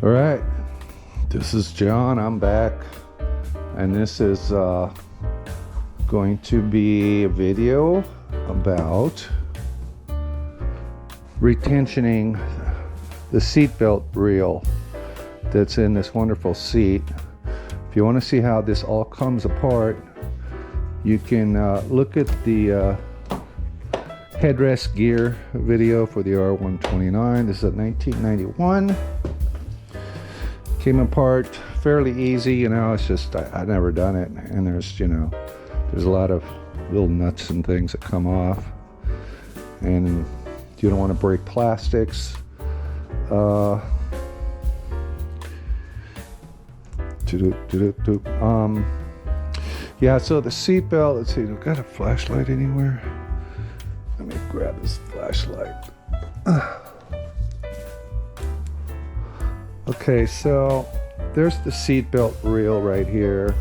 All right, this is John. I'm back, and this is going to be a video about retensioning the seatbelt reel that's in this wonderful seat. If you want to see how this all comes apart, you can look at the headrest gear video for the R129. This is a 1991. Came apart fairly easy, you know. It's just I've never done it, and there's a lot of little nuts and things that come off, and you don't want to break plastics. Yeah, so the seatbelt, let's see, got a flashlight anywhere? Let me grab this flashlight. Okay, so there's the seatbelt reel right here.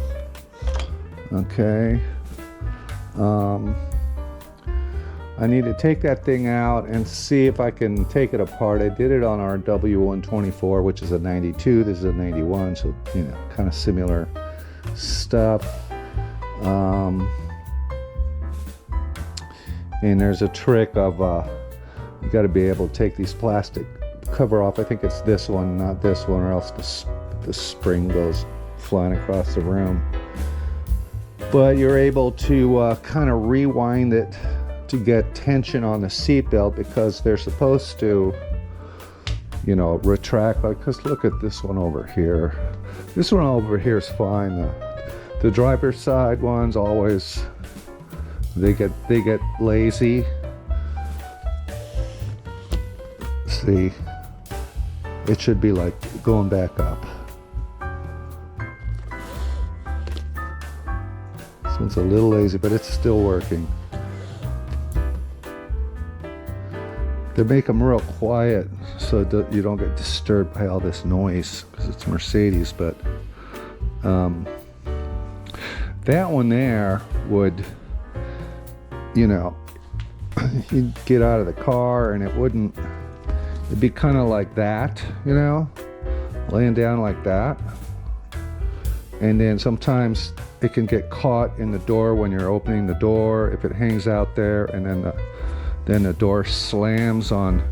Okay. I need to take that thing out and see if I can take it apart. I did it on our W124, which is a 92. This is a 91, so kind of similar stuff. And there's a trick of you got to be able to take these plastic cover off. I think it's this one, not this one, or else the spring goes flying across the room. But you're able to kind of rewind it to get tension on the seatbelt, because they're supposed to, retract. Because look at this one over here. This one over here is fine. The driver's side ones always they get lazy. See, it should be like going back up. This one's a little lazy, but it's still working. They make them real quiet so that you don't get disturbed by all this noise, because it's Mercedes. But that one there would, you'd get out of the car and it'd be kind of like that, laying down like that. And then sometimes it can get caught in the door when you're opening the door, if it hangs out there, and then the door slams on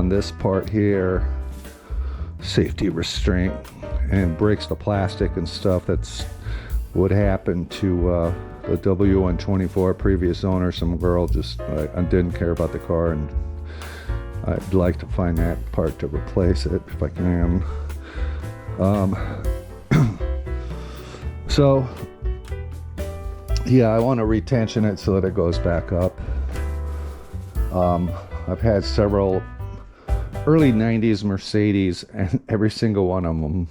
this part here, safety restraint, and breaks the plastic and stuff. That's what happened to the W124 previous owner. Some girl just I didn't care about the car, and I'd like to find that part to replace it if I can. So yeah, I want to retension it so that it goes back up. I've had several early 90s Mercedes, and every single one of them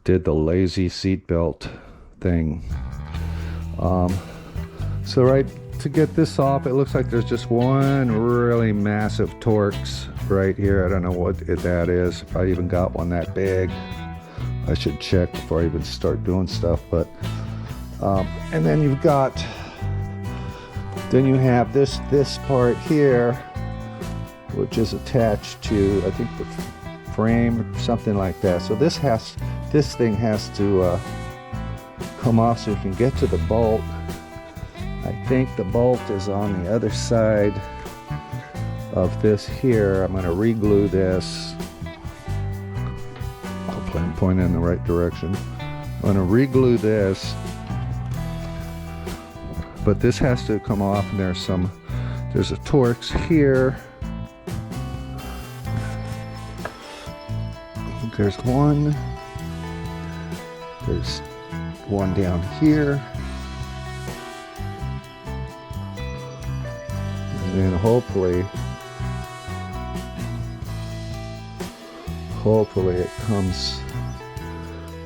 did the lazy seatbelt thing. So right to get this off, it looks like there's just one really massive Torx right here. I don't know what that is, if I even got one that big. I should check before I even start doing stuff. But and then you have this part here, which is attached to, I think, the frame or something like that. So this thing has to come off so you can get to the bolt. I think the bolt is on the other side of this here. I'm going to re-glue this. Hopefully I'm pointing in the right direction. I'm going to re-glue this, but this has to come off, and there's a Torx here. There's one down here, and then hopefully it comes,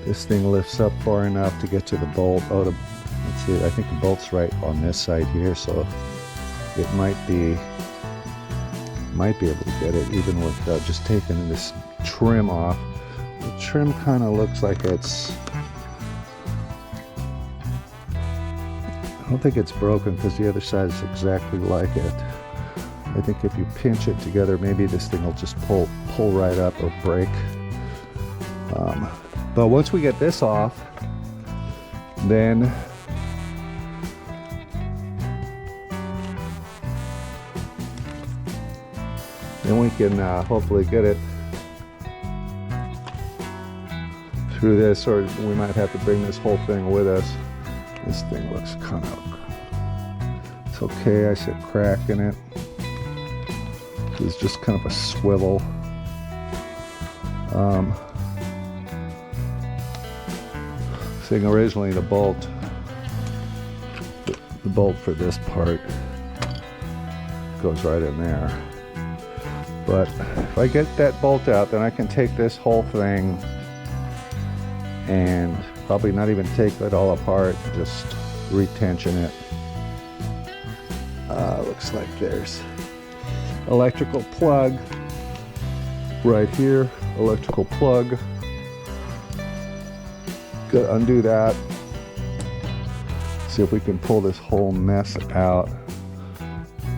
this thing lifts up far enough to get to the bolt. Let's see, I think the bolt's right on this side here, so it might be able to get it even with just taking this trim off. The trim kind of looks like it's, I don't think it's broken, because the other side is exactly like it. I think if you pinch it together, maybe this thing will just pull right up or break. But once we get this off, then we can hopefully get it through this, or we might have to bring this whole thing with us. This thing looks kind of, it's okay. I see a crack in it. It's just kind of a swivel. Saying originally the bolt for this part goes right in there. But if I get that bolt out, then I can take this whole thing and probably not even take it all apart, just retension it. Looks like there's electrical plug right here, electrical plug. Gotta undo that. See if we can pull this whole mess out.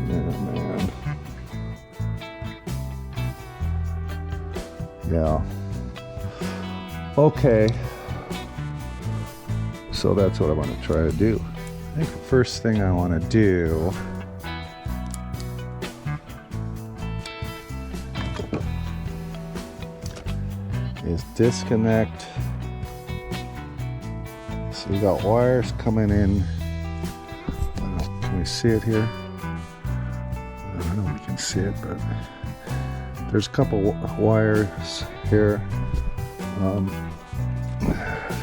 Yeah, man. Yeah. Okay. So that's what I want to try to do. I think the first thing I want to do is disconnect. So we got wires coming in. Can we see it here? I don't know if we can see it, but there's a couple wires here. Let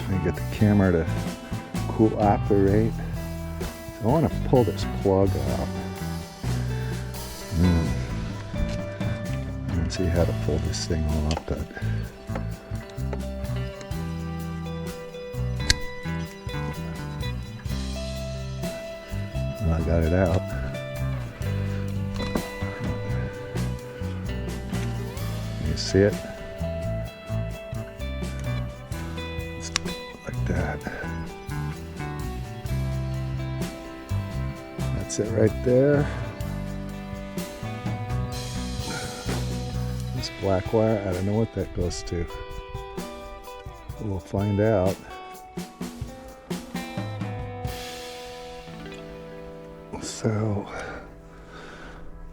me get the camera to cooperate. I want to pull this plug out. Let's see how to pull this thing off. But I got it out. You see it? It's like that. That's it right there. This black wire, I don't know what that goes to. We'll find out. So,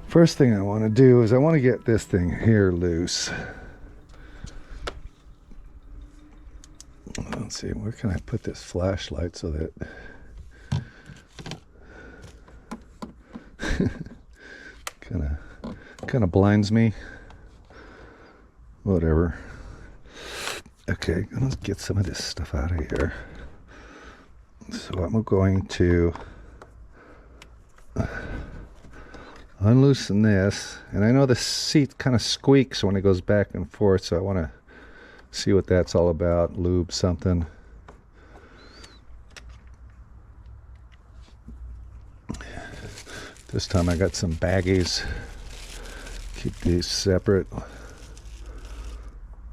first thing I want to do is I want to get this thing here loose. Let's see, where can I put this flashlight so that kind of blinds me. Whatever. Okay, let's get some of this stuff out of here. So I'm going to unloosen this, and I know the seat kind of squeaks when it goes back and forth, so I want to see what that's all about. Lube something. This time I got some baggies. Keep these separate.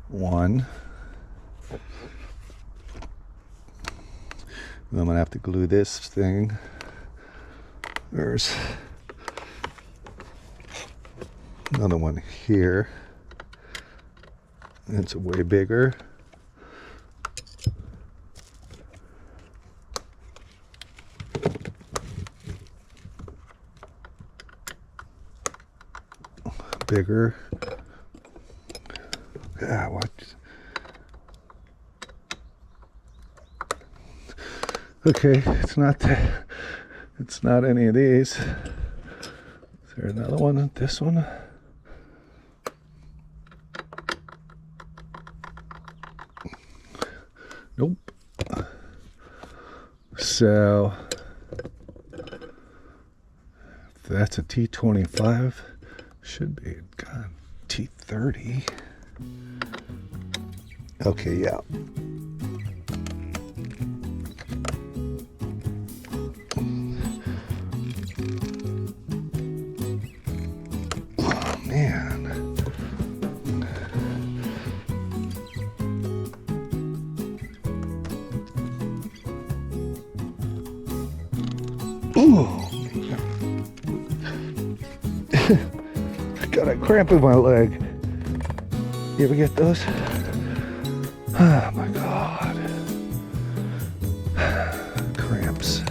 One. And I'm gonna have to glue this thing. There's another one here. It's way bigger. Bigger. Yeah, what? Okay, it's not any of these. Is there another one? This one? Nope. So if that's a T25, should be God, T30. Okay, yeah. Oh man. Oh, I got a cramp in my leg. You ever get those? Oh my God. Cramps.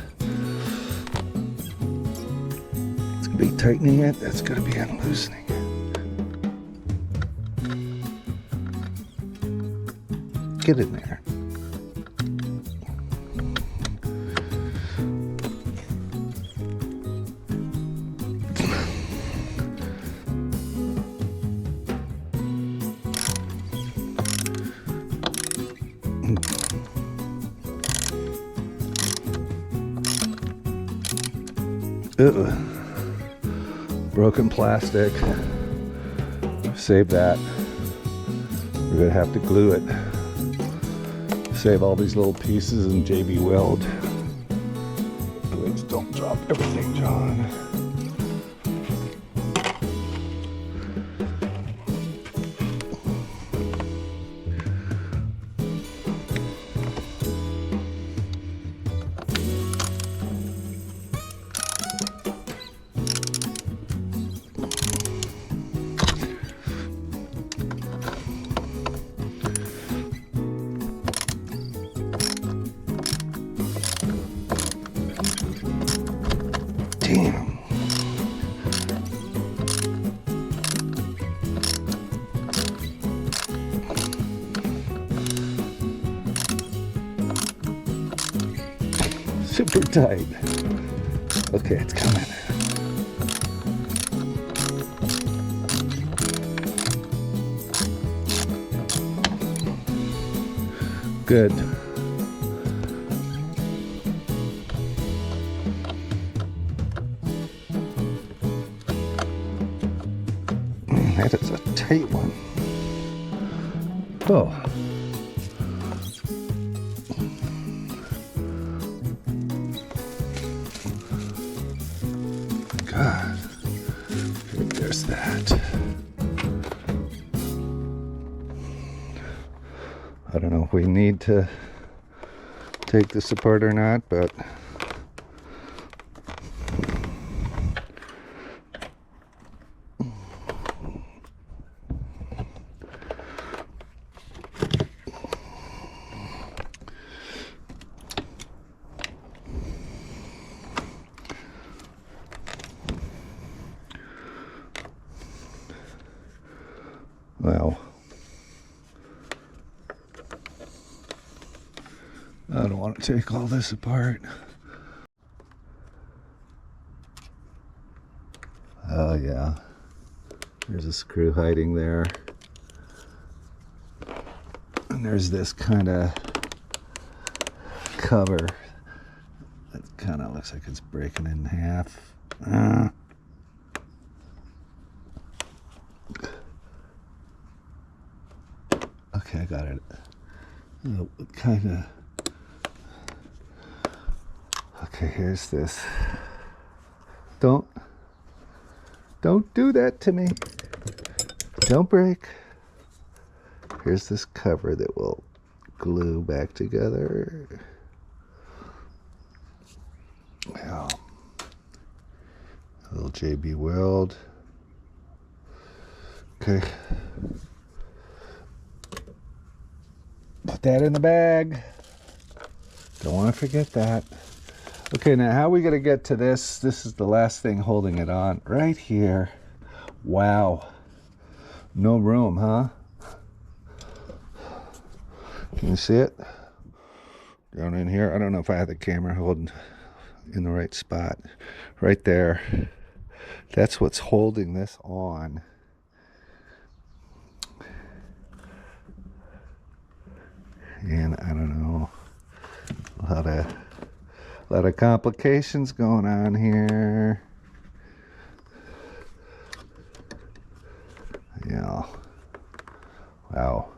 It's gonna be tightening it. That's gonna be unloosening it. Get in there. Ugh. Broken plastic. Save that. We're gonna have to glue it. Save all these little pieces and JB Weld. Please don't drop everything, John. Damn. Super tight. Okay, it's coming. Good. That is a tight one. Oh. God. There's that. I don't know if we need to take this apart or not, but well, I don't want to take all this apart. Oh yeah, there's a screw hiding there. And there's this kind of cover that kind of looks like it's breaking in half. Okay, I got it. Kind of. Okay, here's this. Don't do that to me. Don't break. Here's this cover that will glue back together. Wow. A little JB Weld. Okay. Put that in the bag. Don't want to forget that. Okay, now how are we going to get to this? This is the last thing holding it on. Right here. Wow. No room, huh? Can you see it? Down in here. I don't know if I have the camera holding in the right spot. Right there. That's what's holding this on. And I don't know. A lot of complications going on here. Yeah. Wow.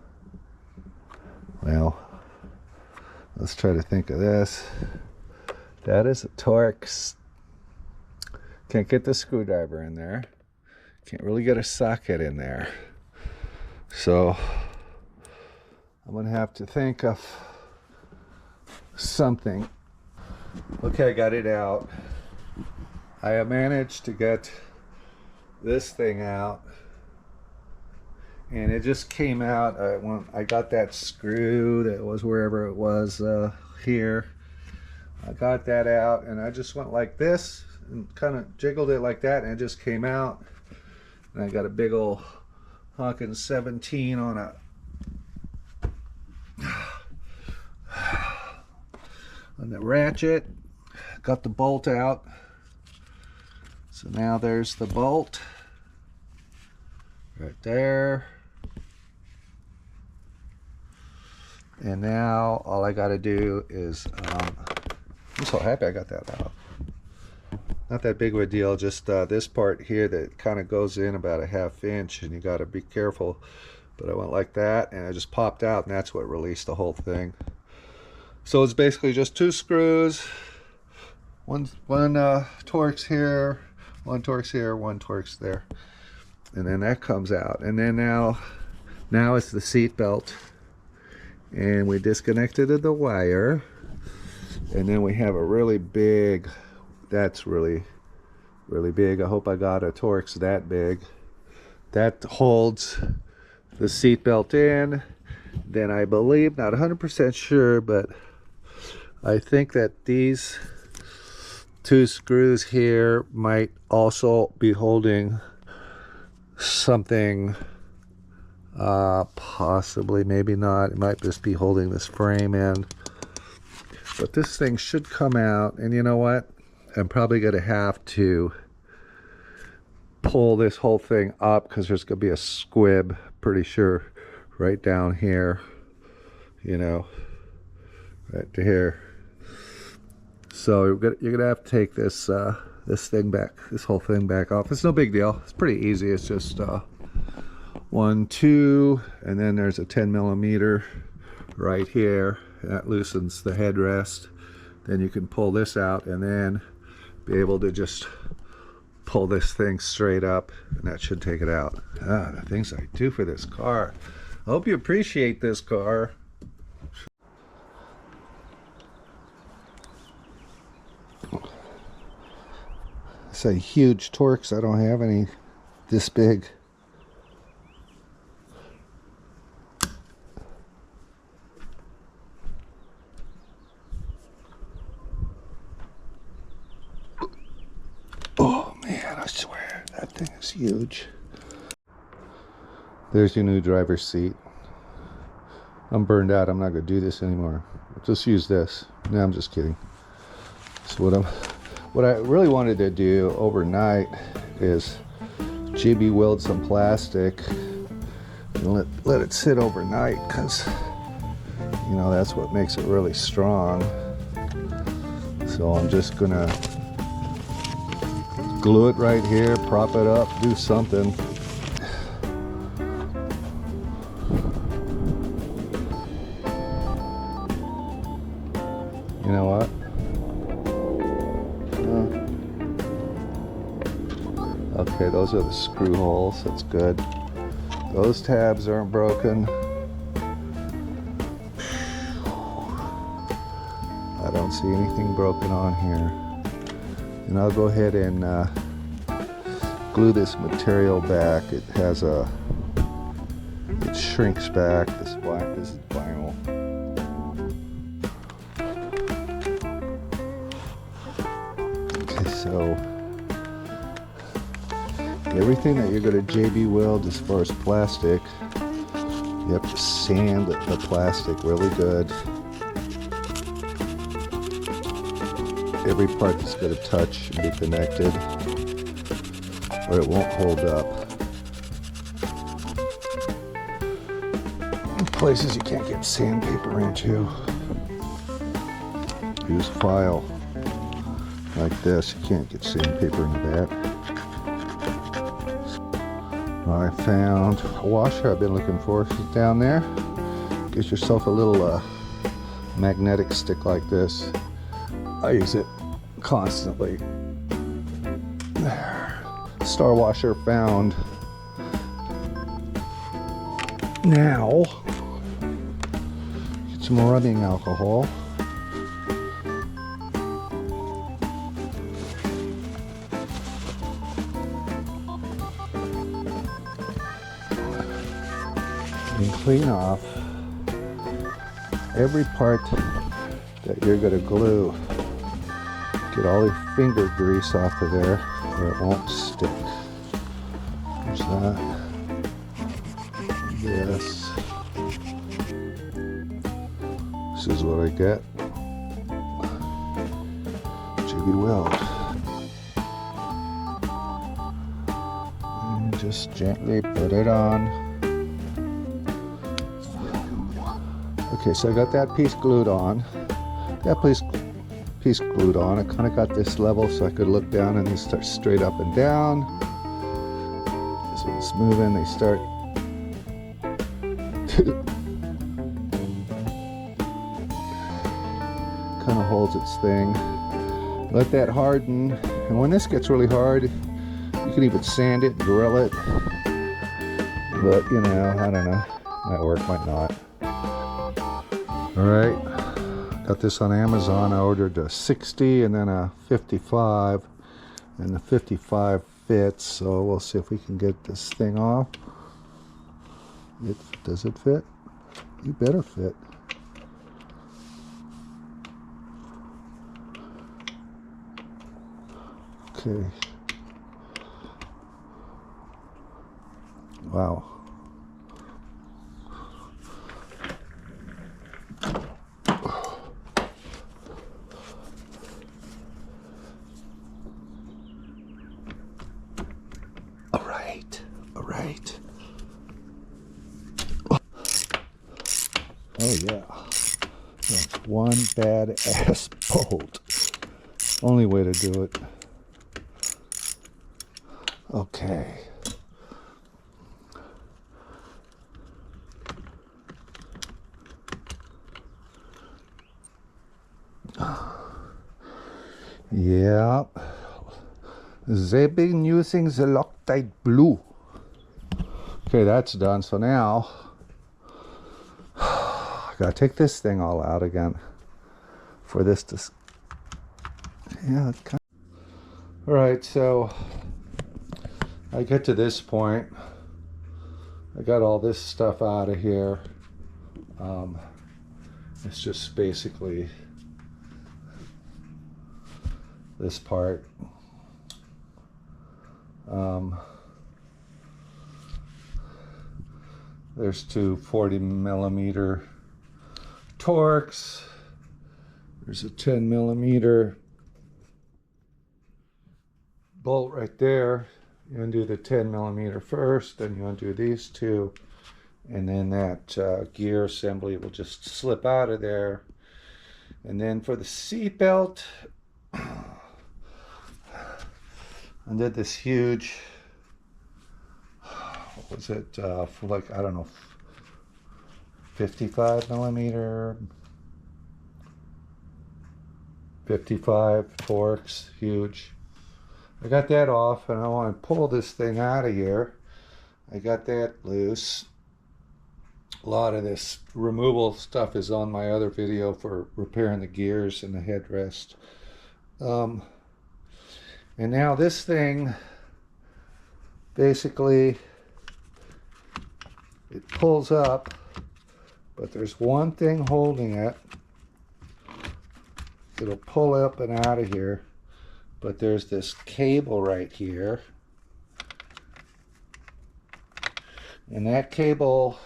Well, let's try to think of this. That is a Torx. Can't get the screwdriver in there. Can't really get a socket in there. So I'm gonna have to think of something. Okay, I got it out. I have managed to get this thing out, and it just came out when I got that screw that was wherever it was here. I got that out and I just went like this and kind of jiggled it like that, and it just came out. And I got a big old honkin' 17 on a on the ratchet. Got the bolt out. So now there's the bolt right there. And now all I got to do is, I'm so happy I got that out. Not that big of a deal, just this part here that kind of goes in about a 1/2 inch, and you got to be careful. But I went like that and I just popped out, and that's what released the whole thing. So it's basically just 2 screws, one Torx here, one Torx here, one Torx there, and then that comes out. And then now it's the seat belt, and we disconnected the wire, and then we have a really big, that's really big. I hope I got a Torx that big that holds the seat belt in. Then I believe, not 100% sure, but I think that these 2 screws here might also be holding something, possibly, maybe not. It might just be holding this frame in. But this thing should come out, and you know what? I'm probably going to have to pull this whole thing up because there's going to be a squib, pretty sure, right down here, you know, right to here. So you're gonna have to take this this thing back, this whole thing back off. It's no big deal. It's pretty easy. It's just 1, 2, and then there's a 10mm right here. That loosens the headrest. Then you can pull this out and then be able to just pull this thing straight up, and that should take it out. The things I do for this car. I hope you appreciate this car. It's a huge Torx. I don't have any this big. Oh man, I swear that thing is huge. There's your new driver's seat. I'm burned out. I'm not going to do this anymore. I'll just use this. No, I'm just kidding. So what I really wanted to do overnight is JB weld some plastic and let it sit overnight, because you know that's what makes it really strong. So I'm just gonna glue it right here, prop it up, do something. You know what? Okay, those are the screw holes. That's good. Those tabs aren't broken. I don't see anything broken on here. And I'll go ahead and glue this material back. It has it shrinks back. This is vinyl. Okay, so everything that you're going to JB weld as far as plastic, you have to sand the plastic really good. Every part that's going to touch and be connected, or it won't hold up. In places you can't get sandpaper into, use file like this. You can't get sandpaper into that. I found a washer I've been looking for. It's down there. Get yourself a little magnetic stick like this. I use it constantly. There. Star washer found. Now, get some rubbing alcohol. and clean off every part that you're going to glue. Get all your finger grease off of there or it won't stick. There's that. This. This is what I get. JB Weld. And just gently put it on. Okay, so I got that piece glued on. That piece glued on. I kind of got this level so I could look down and they start straight up and down. This one's moving, they start kind of holds its thing. Let that harden, and when this gets really hard, you can even sand it, drill it. But you know, I don't know. Might work, might not. Alright, got this on Amazon. I ordered a 60 and then a 55, and the 55 fits, so we'll see if we can get this thing off. Does it fit? You better fit. Okay. Wow. All right. Oh yeah. That's one bad ass bolt. Only way to do it. Okay. Yeah. They've been using the Loctite blue. Okay, that's done. So now I gotta take this thing all out again for this to. Yeah. All right. So I get to this point. I got all this stuff out of here. It's just basically this part. There's two 40mm Torx. There's a 10mm bolt right there. You undo the 10mm first, then you undo these two, and then that gear assembly will just slip out of there. And then for the seat belt, I did this huge, what was it, for like, I don't know, 55mm, 55 Torx, huge. I got that off, and I want to pull this thing out of here. I got that loose. A lot of this removal stuff is on my other video for repairing the gears and the headrest. And now this thing, basically, it pulls up, but there's one thing holding it. It'll pull up and out of here, but there's this cable right here. And that cable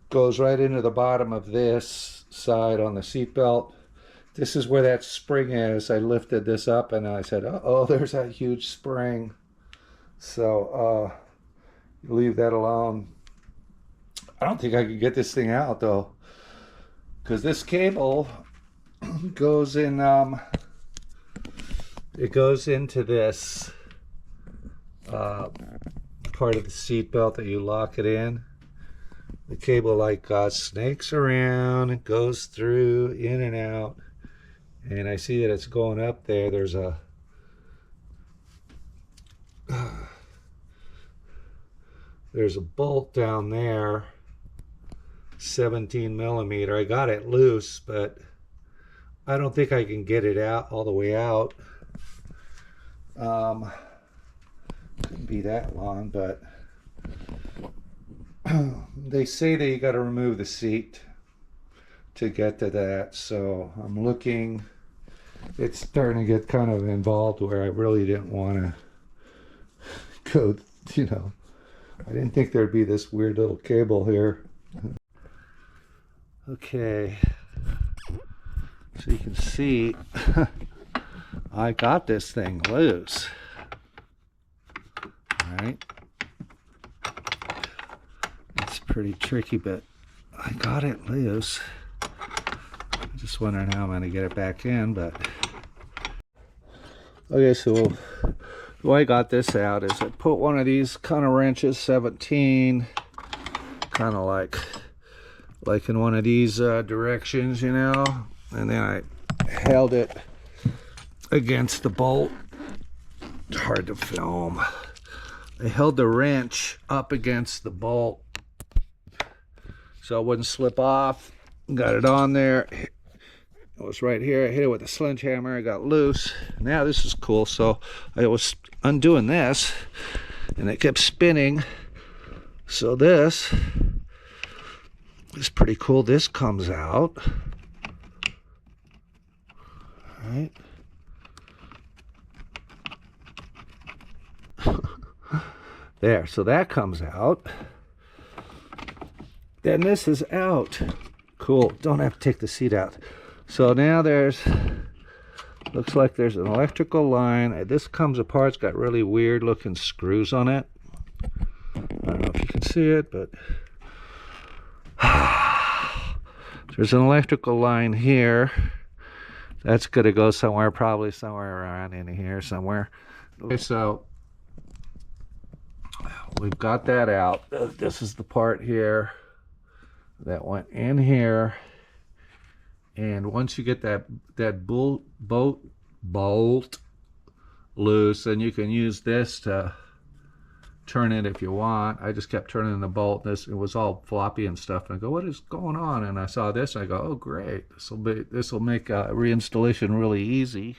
goes right into the bottom of this side on the seat belt. This is where that spring is. I lifted this up and I said, oh, there's that huge spring. So leave that alone. I don't think I could get this thing out though, because this cable goes in, it goes into this part of the seat belt that you lock it in. The cable like snakes around, it goes through, in and out. And I see that it's going up there. There's a bolt down there, 17mm. I got it loose, but I don't think I can get it out all the way out. Couldn't be that long, but they say that you got to remove the seat to get to that. So I'm looking. It's starting to get kind of involved where I really didn't want to go, you know. I didn't think there'd be this weird little cable here. Okay. So you can see I got this thing loose. All right. It's pretty tricky, but I got it loose. I'm just wondering how I'm going to get it back in, but okay, so the way I got this out is I put one of these kind of wrenches, 17, kind of like in one of these directions, you know, and then I held it against the bolt. It's hard to film. I held the wrench up against the bolt so it wouldn't slip off. Got it on there. It was right here. I hit it with a sledgehammer. I got loose. Now this is cool. So I was undoing this and it kept spinning. So this is pretty cool. This comes out. All right. There, so that comes out. Then this is out. Cool, don't have to take the seat out. So now looks like there's an electrical line. This comes apart, it's got really weird looking screws on it. I don't know if you can see it, but there's an electrical line here. That's gonna go somewhere, probably somewhere around in here somewhere. Okay, so we've got that out. This is the part here that went in here, and once you get that bolt loose, then you can use this to turn it if you want. I just kept turning the bolt. It was all floppy and stuff, and I go, what is going on? And I saw this and I go, oh great, this will make reinstallation really easy.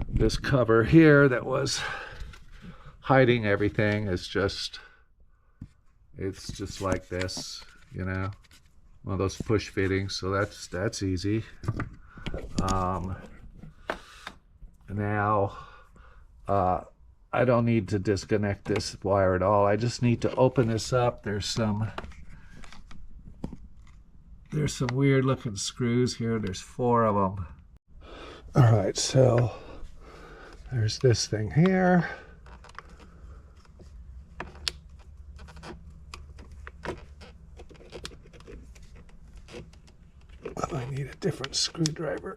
This cover here that was hiding everything is just, it's just like this, you know, one of those push fittings. So that's easy. Now I don't need to disconnect this wire at all. I just need to open this up. There's some weird looking screws here. There's 4 of them. All right, so there's this thing here. I might need a different screwdriver.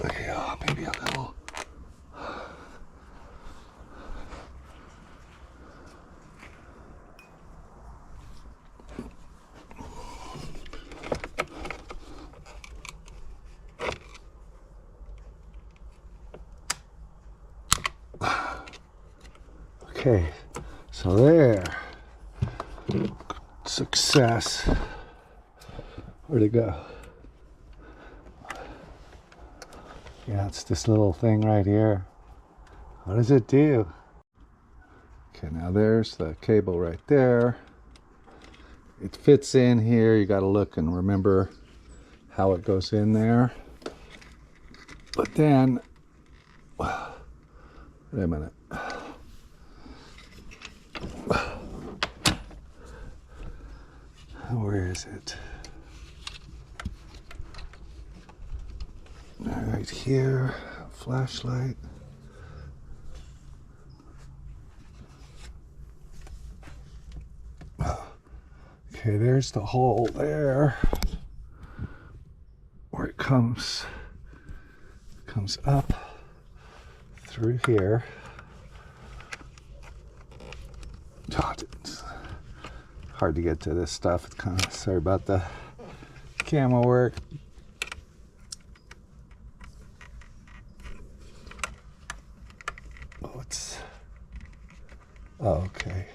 Yeah, maybe a little. Okay, so there. Success. Where'd it go? Yeah, it's this little thing right here. What does it do? Okay, now there's the cable right there. It fits in here. You got to look and remember how it goes in there. But then, wait a minute. Where is it? Right here, flashlight. Okay, there's the hole there where it comes up through here. Oh, it's hard to get to this stuff. It's kind of, sorry about the camera work. Oh, okay.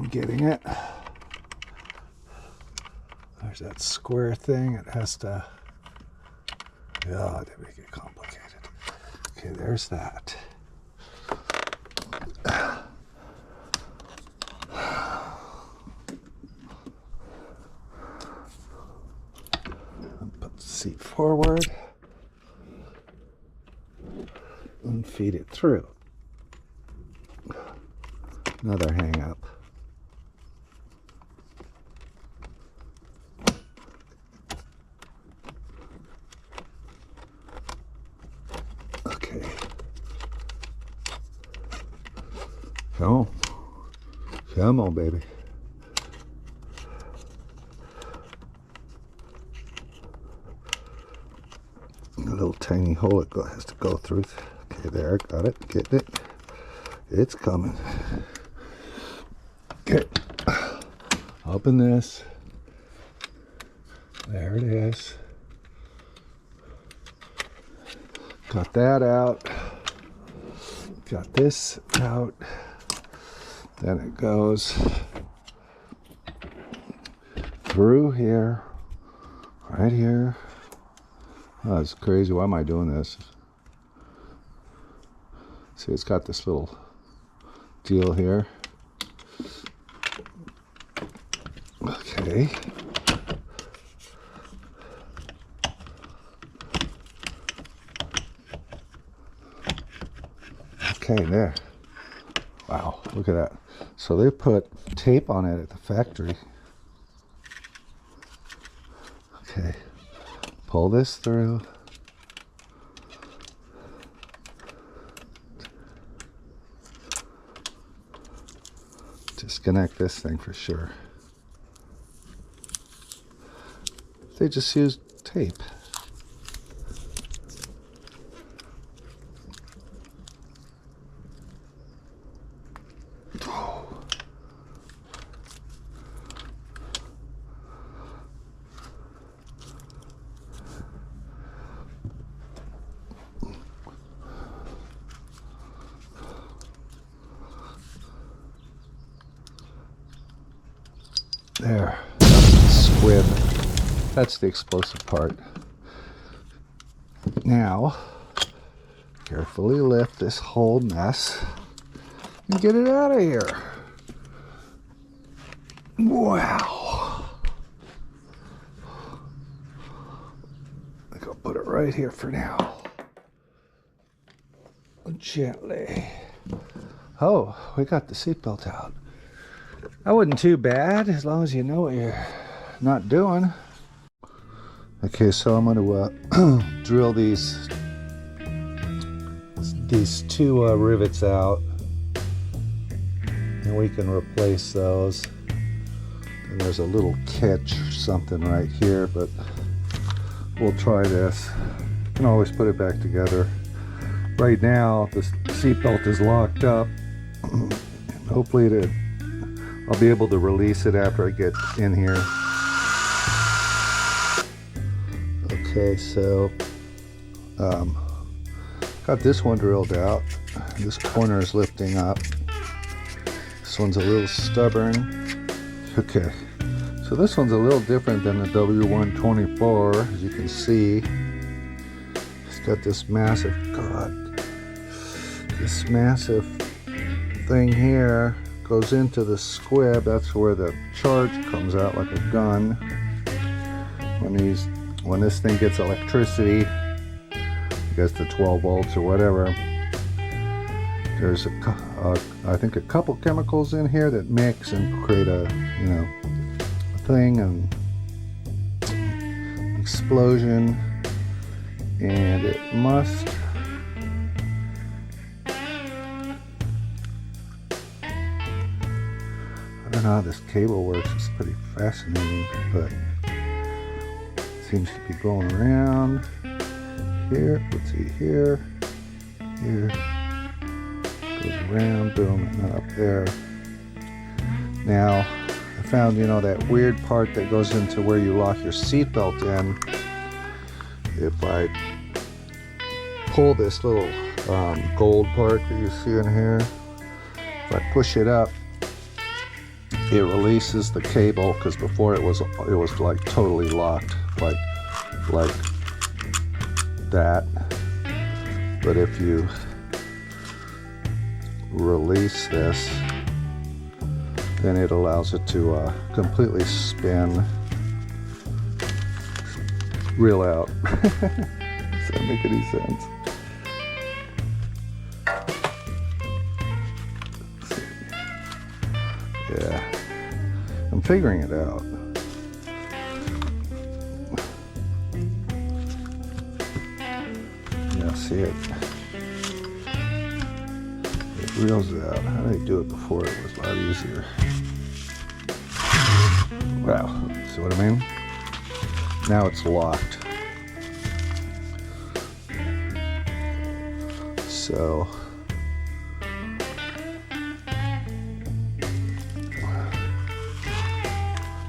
I'm getting it. There's that square thing. It has to. Yeah, they make it complicated. Okay, there's that. Put the seat forward and feed it through. Another hang up. Okay. Come on. Come on, baby. A little tiny hole it has to go through. Okay, there, got it. Getting it. It's coming. Okay. Open this. There it is. Got that out. Got this out. Then it goes through here, right here. Oh, it's crazy. Why am I doing this? See, it's got this little deal here. Okay. Okay, there. Wow, look at that. So they put tape on it at the factory. Okay. Pull this through. Disconnect this thing for sure. They just used tape. There, squib. That's the explosive part. Now, carefully lift this whole mess and get it out of here. Wow. I think I'll put it right here for now. Gently. Oh, we got the seatbelt out. That wasn't too bad, as long as you know what you're not doing. Okay, so I'm going to drill these two rivets out, and we can replace those. And there's a little catch or something right here, but we'll try this. You can always put it back together. Right now, the seatbelt is locked up. Hopefully I'll be able to release it after I get in here. Okay, so got this one drilled out. This corner is lifting up. This one's a little stubborn. Okay, so this one's a little different than the W124, as you can see. It's got this massive, this massive thing here. Goes into the squib. That's where the charge comes out like a gun. When this thing gets electricity, I guess the 12 volts or whatever, there's I think a couple chemicals in here that mix and create a thing, and explosion, and it must. I don't know how this cable works. It's pretty fascinating, but it seems to be going around here. Let's see, here, goes around, boom, and up there. Now, I found, that weird part that goes into where you lock your seatbelt in. If I pull this little gold part that you see in here, if I push it up, it releases the cable, because before it was like totally locked, like that. But if you release this, then it allows it to completely spin, reel out. Does that make any sense? Yeah, I'm figuring it out. Yeah, see it. It reels out. How did I do it before? It was a lot easier. Wow, see what I mean? Now it's locked. So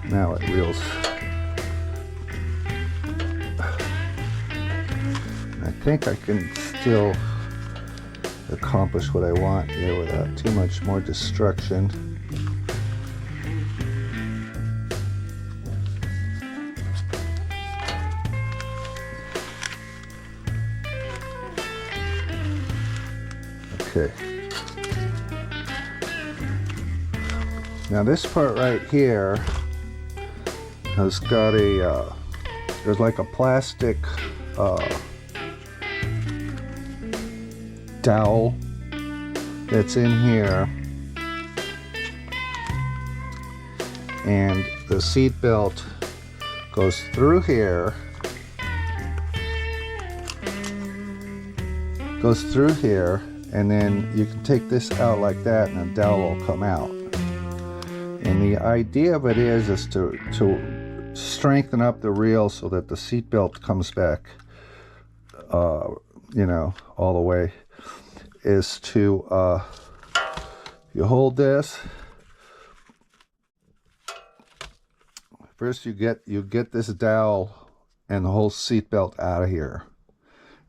now it reels. I think I can still accomplish what I want here without too much more destruction. Okay. Now this part right here has got a, there's like a plastic dowel that's in here, and the seat belt goes through here, and then you can take this out like that and the dowel will come out. And the idea of it is to strengthen up the reel so that the seat belt comes back, you know, all the way, is to, you hold this. First you get this dowel and the whole seat belt out of here.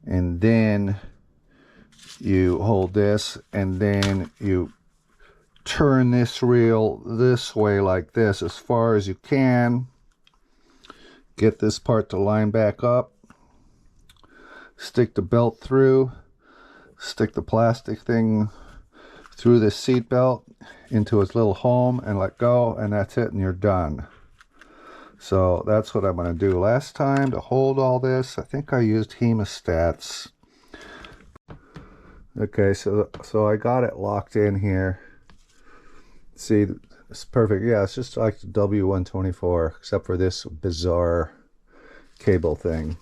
And then you hold this, and then you turn this reel this way like this as far as you can. Get this part to line back up. Stick the belt through. Stick the plastic thing through the seat belt into its little home and let go, and that's it, and you're done. So that's what I'm going to do. Last time, to hold all this, I think I used hemostats. Okay, so I got it locked in here. See, it's perfect. Yeah, it's just like the W124, except for this bizarre cable thing.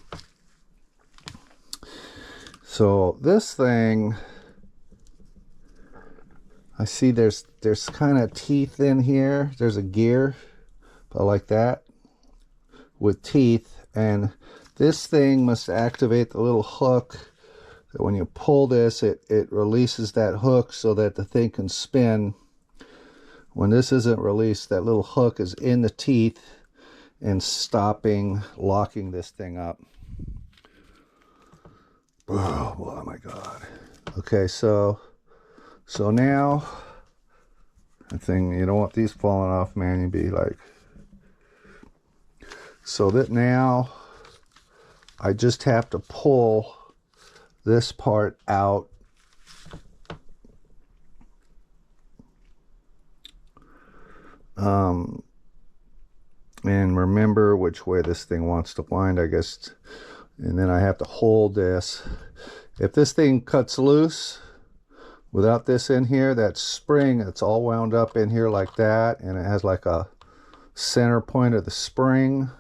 So this thing, I see there's kind of teeth in here. There's a gear, but like that, with teeth, and this thing must activate the little hook. That when you pull this, it releases that hook so that the thing can spin. When this isn't released, that little hook is in the teeth and locking this thing up. Oh my God. Okay, so now, the thing, you don't want these falling off, man. You'd be like, so that now I just have to pull this part out. And remember which way this thing wants to wind, I guess. And then I have to hold this. If this thing cuts loose without this in here, that spring, it's all wound up in here like that, and it has like a center point of the spring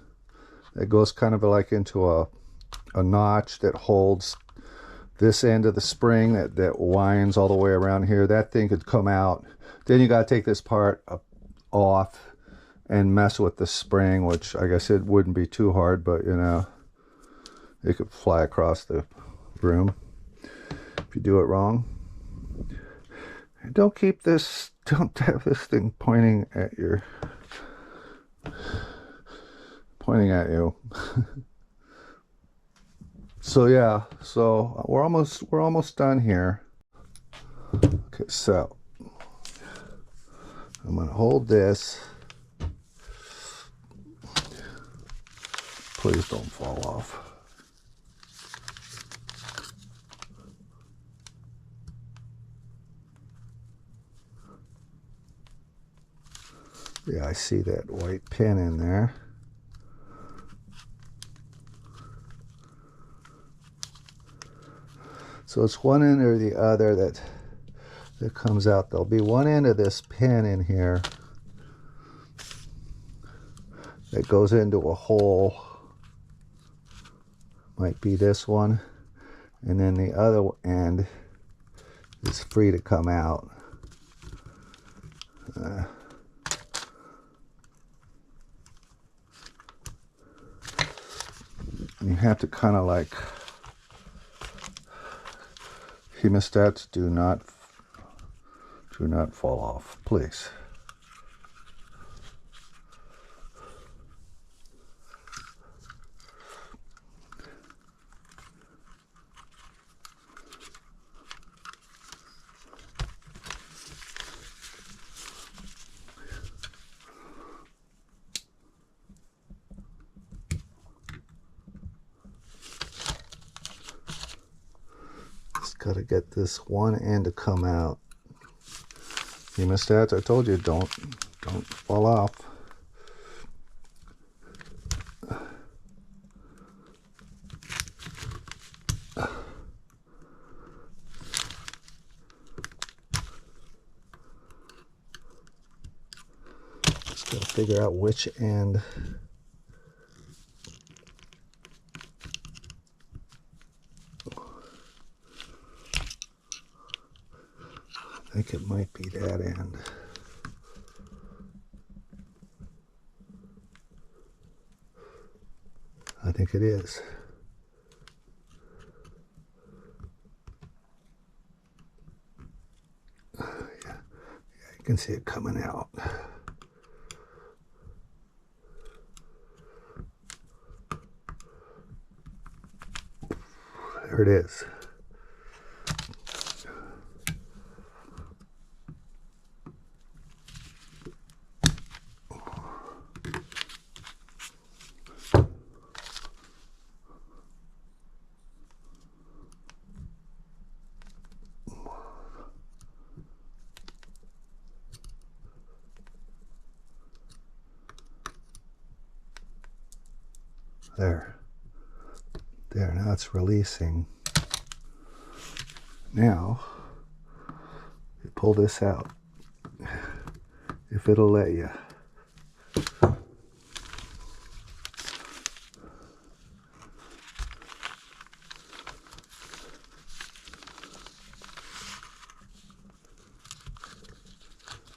that goes kind of like into a notch that holds this end of the spring that winds all the way around here. That thing could come out. Then you got to take this part off and mess with the spring, which I guess it wouldn't be too hard, but you know, it could fly across the room if you do it wrong. And don't have this thing pointing at you. So yeah, so we're almost done here. Okay, so I'm going to hold this. Please don't fall off. Yeah, I see that white pin in there. So it's one end or the other that comes out. There'll be one end of this pin in here that goes into a hole. Might be this one. And then the other end is free to come out. You have to kind of like, hemostats do not fall off, please. Got to get this one end to come out. Hemostats, I told you, don't fall off. Just got to figure out which end. I think it might be that end. I think it is. Yeah, you can see it coming out. There it is. There, now it's releasing. Now, you pull this out, if it'll let you.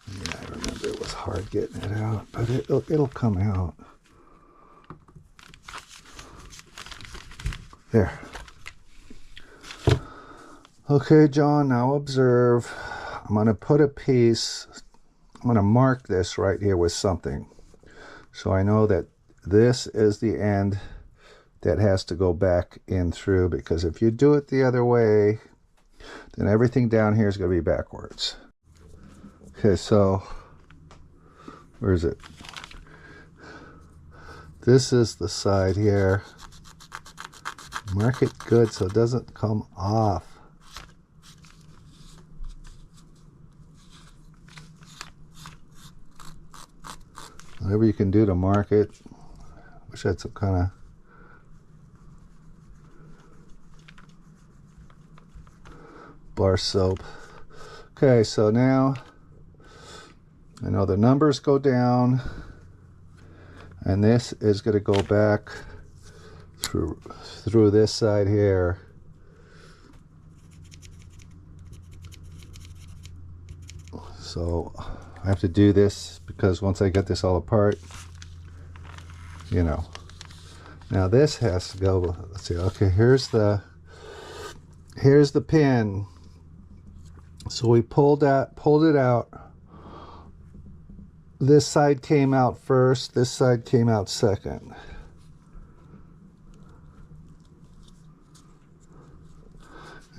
Yeah, I remember it was hard getting it out, but it'll come out. There. Okay, John, now observe. I'm going to put a piece, I'm going to mark this right here with something. So I know that this is the end that has to go back in through, because if you do it the other way, then everything down here is going to be backwards. Okay, so where is it? This is the side here. Mark it good so it doesn't come off. Whatever you can do to mark it. Wish I had some kind of bar soap. Okay, so now I know the numbers go down, and this is going to go back through this side here. So I have to do this because once I get this all apart, you know. Now this has to go, let's see, okay, here's the pin. So we pulled it out. This side came out first, this side came out second.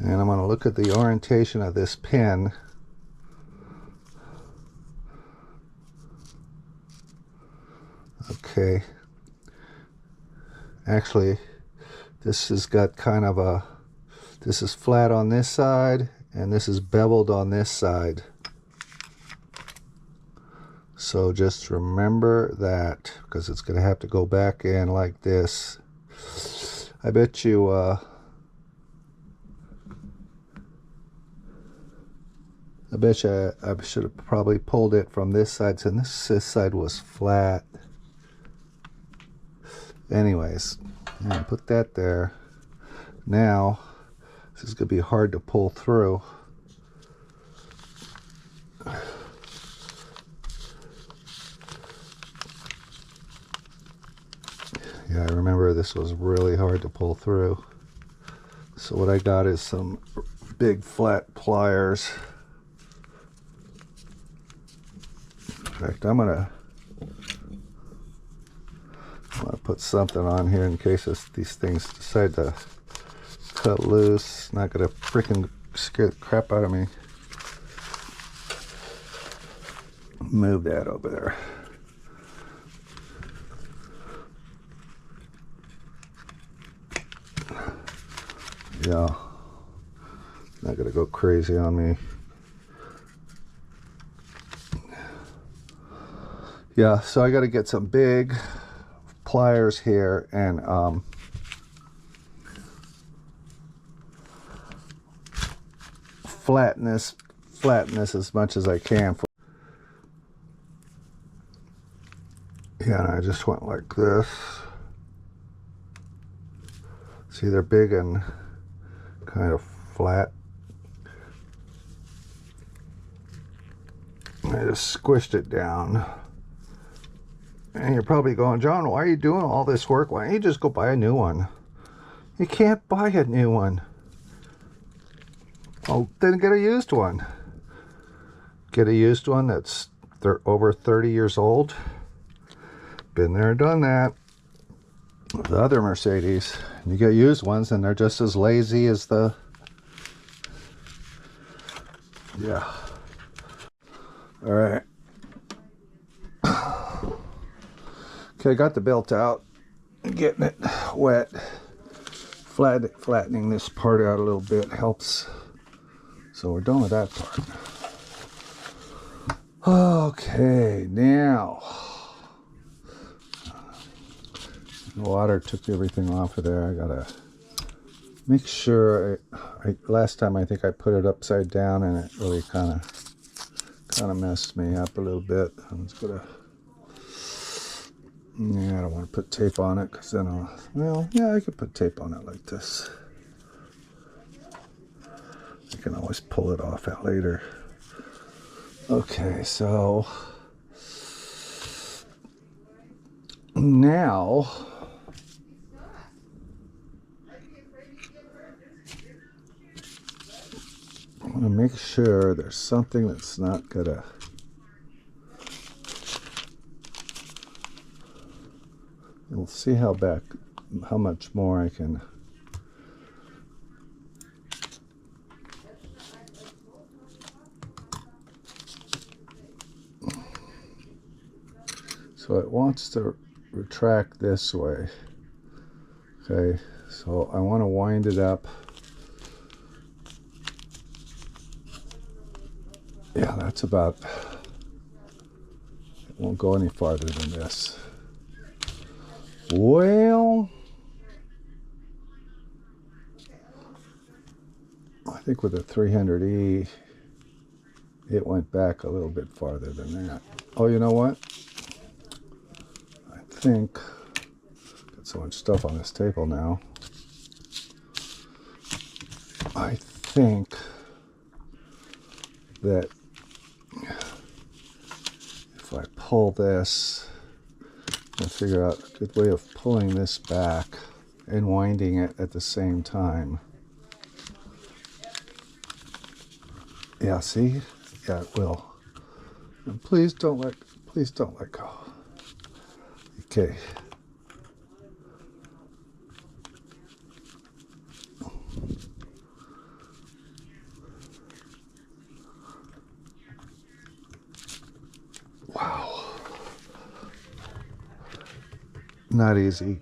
And I'm going to look at the orientation of this pin Okay. Actually, this has got kind of a, this is flat on this side and this is beveled on this side. So just remember that, because it's going to have to go back in like this. I bet you I should have probably pulled it from this side, since this side was flat. Anyways, put that there. Now, this is going to be hard to pull through. Yeah, I remember this was really hard to pull through. So what I got is some big flat pliers. In fact, I'm gonna put something on here in case these things decide to cut loose. It's not gonna freaking scare the crap out of me. Move that over there. Yeah, not gonna go crazy on me. Yeah, so I got to get some big pliers here and flatten this as much as I can. Yeah, and I just went like this. See, they're big and kind of flat. I just squished it down. And you're probably going, John, why are you doing all this work? Why don't you just go buy a new one? You can't buy a new one. Oh, then get a used one. Get a used one that's over 30 years old. Been there, done that. The other Mercedes. You get used ones and they're just as lazy as the... Yeah. All right. Okay, I got the belt out. Getting it wet. Flattening this part out a little bit helps. So we're done with that part. Okay, now. The water took everything off of there. I gotta make sure. Last time I think I put it upside down and it really kind of messed me up a little bit. I'm just gonna. Yeah, I don't want to put tape on it because then I'll. Well, yeah, I could put tape on it like this. I can always pull it off out later. Okay, so now I want to make sure there's something that's not gonna. We'll see how much more I can. So it wants to retract this way. Okay, so I want to wind it up. Yeah, that's about. It won't go any farther than this. Well, I think with the 300E, it went back a little bit farther than that. Oh, you know what? I think, got so much stuff on this table now. I think that if I pull this, I'll figure out a good way of pulling this back and winding it at the same time. Yeah, see? Yeah, it will. And please don't let go. Okay. Wow. not easy.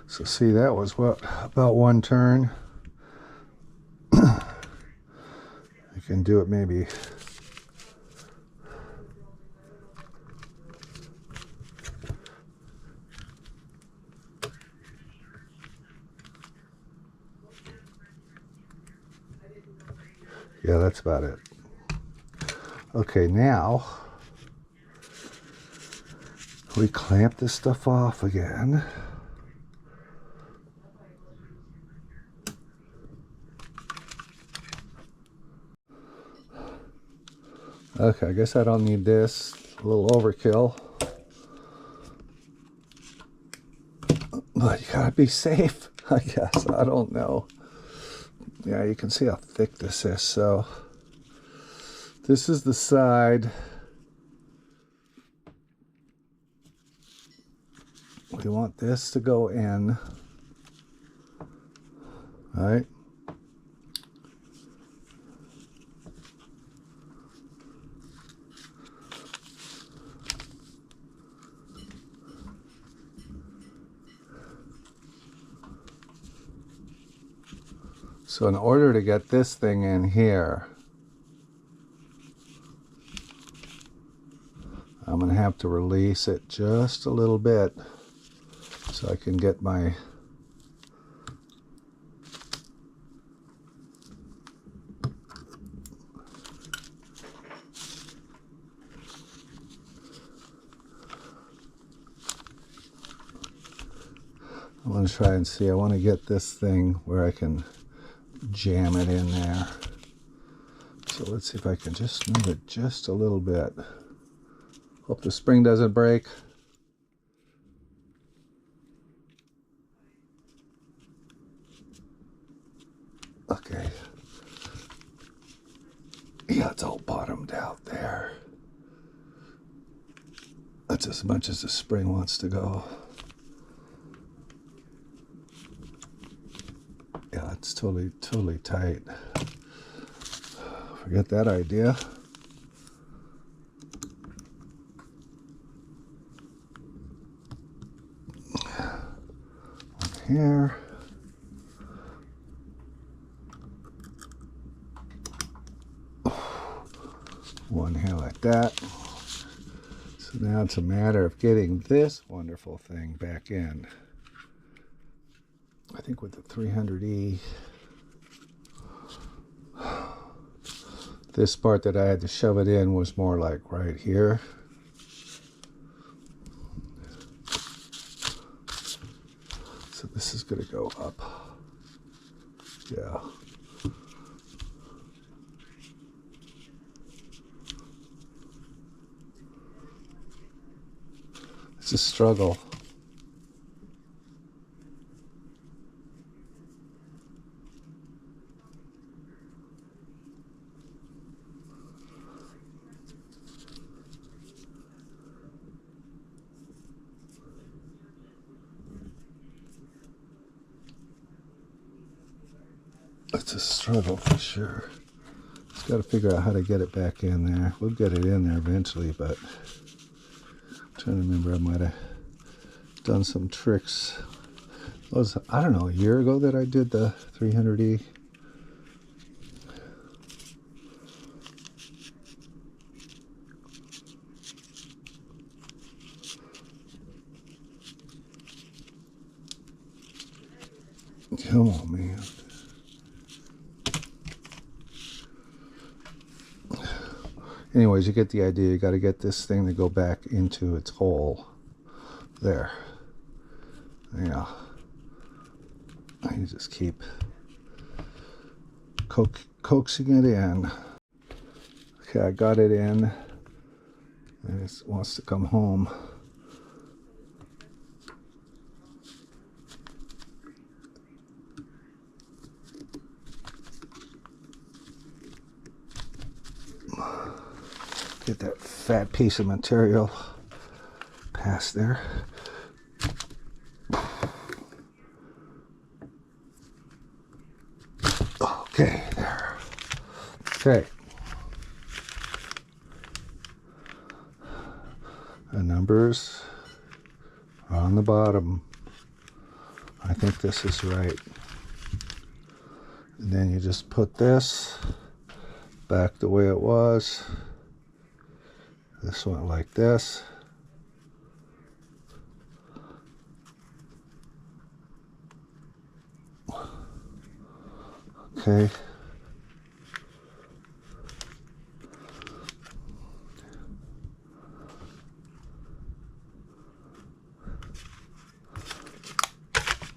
So see, that was what, about one turn. You can do it maybe. Yeah, that's about it. Okay, now we clamp this stuff off again. Okay, I guess I don't need this. A little overkill. But you gotta be safe, I guess. I don't know. Yeah, you can see how thick this is. So this is the side. We want this to go in. All right. So in order to get this thing in here, I'm going to have to release it just a little bit so I can get my I want to try and see. I want to get this thing where I can jam it in there. So let's see if I can just move it just a little bit. Hope the spring doesn't break. Okay. Yeah, it's all bottomed out there. That's as much as the spring wants to go. Yeah, it's totally tight. Forget that idea. One here. One here like that. So now it's a matter of getting this wonderful thing back in. I think with the 300E, this part that I had to shove it in was more like right here. So this is going to go up. Yeah. It's a struggle. It's a struggle for sure. Just got to figure out how to get it back in there. We'll get it in there eventually, but I'm trying to remember, I might have done some tricks. It was, I don't know, a year ago that I did the 300E. Come on, man. Anyways, you get the idea. You got to get this thing to go back into its hole. There. Yeah. You just keep coaxing it in. Okay, I got it in. And it wants to come home. Get that fat piece of material past there. Okay, there. Okay. The numbers are on the bottom. I think this is right. And then you just put this back the way it was. This went like this. Okay.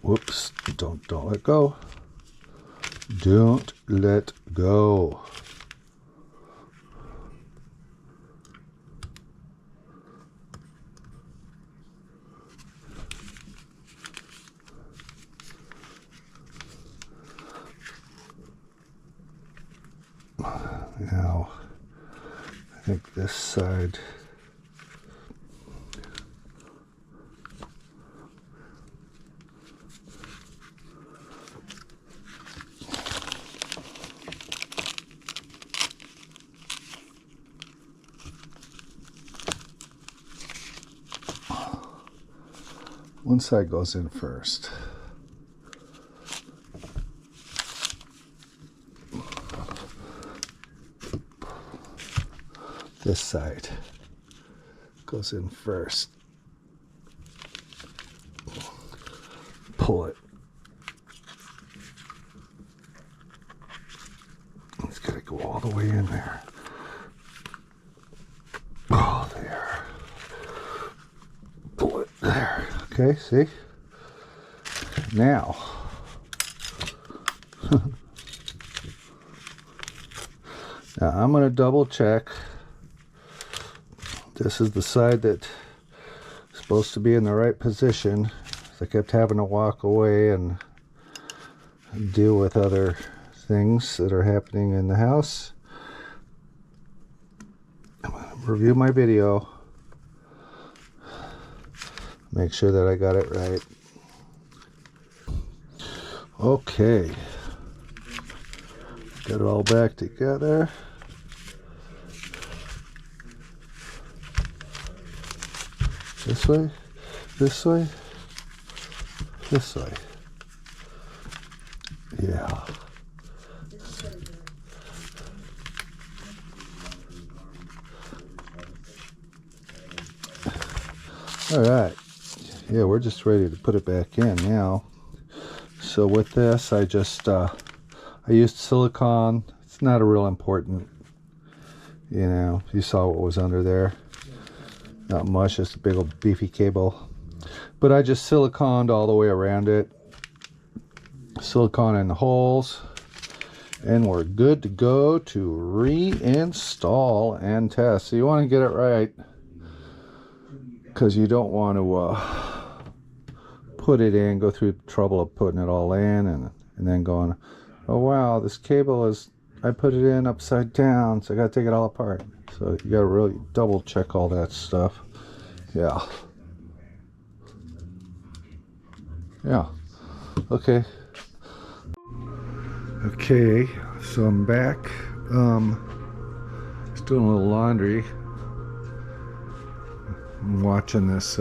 Whoops, don't let go. Don't let go. Now, I think this side. One side goes in first. This side goes in first. Pull it. It's got to go all the way in there. Oh, there. Pull it there. Okay, see? Now. Now I'm going to double check. This is the side that's supposed to be in the right position. I kept having to walk away and deal with other things that are happening in the house. I'm going to review my video. Make sure that I got it right. Okay. Got it all back together. This way, this way, this way. Yeah. All right. Yeah, we're just ready to put it back in now. So with this, I used silicone. It's not a real important, you know, you saw what was under there. Not much, just a big old beefy cable. But I just siliconed all the way around it. Silicone in the holes. And we're good to go to reinstall and test. So you want to get it right, because you don't want to put it in, go through the trouble of putting it all in and then going, oh wow, this cable is, I put it in upside down, so I gotta take it all apart. So you gotta really double check all that stuff. Yeah. Yeah. Okay. Okay, so I'm back. Just doing a little laundry. I'm watching this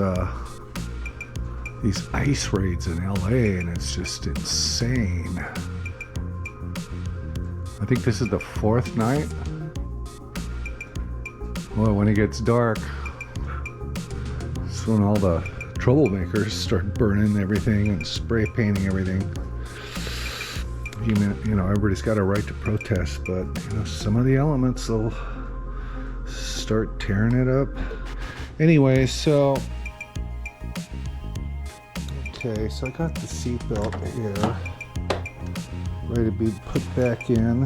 these ice raids in LA, and it's just insane. I think this is the 4th night. Well, when it gets dark, it's when all the troublemakers start burning everything and spray painting everything. You know, everybody's got a right to protest, but you know, some of the elements will start tearing it up. Anyway, so okay, so I got the seatbelt here, ready to be put back in.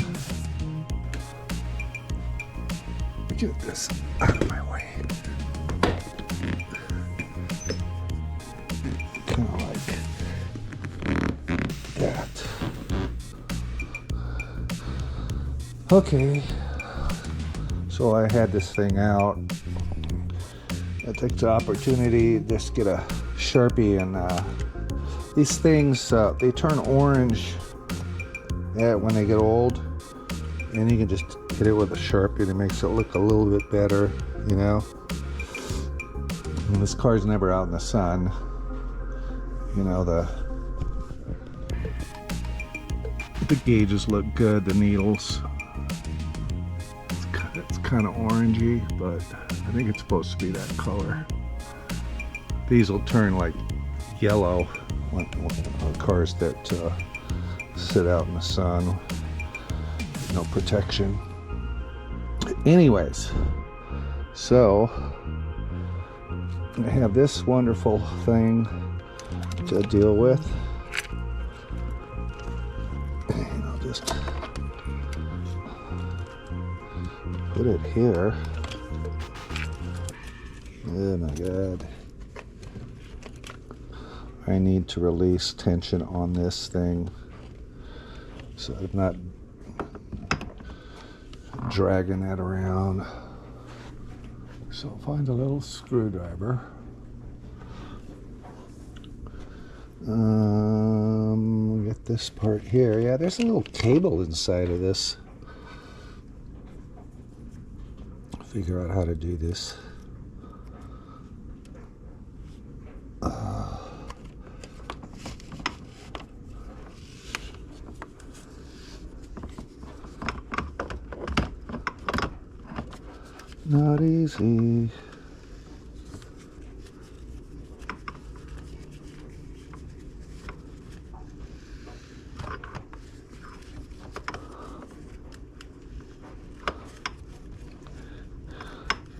Get this out of my way. Kind of like that. Okay, so I had this thing out. I took the opportunity to just get a Sharpie, and these things, they turn orange Yeah, when they get old, and you can just hit it with a Sharpie and it makes it look a little bit better, you know. And this car's never out in the sun. You know, the gauges look good, the needles. It's kind of orangey, but I think it's supposed to be that color. These will turn like yellow on cars that sit out in the sun. No protection. Anyways, so I have this wonderful thing to deal with. And I'll just put it here. Oh my God. I need to release tension on this thing so I'm not dragging that around. So I'll find a little screwdriver. Get this part here. Yeah, there's a little cable inside of this. Figure out how to do this. Not easy.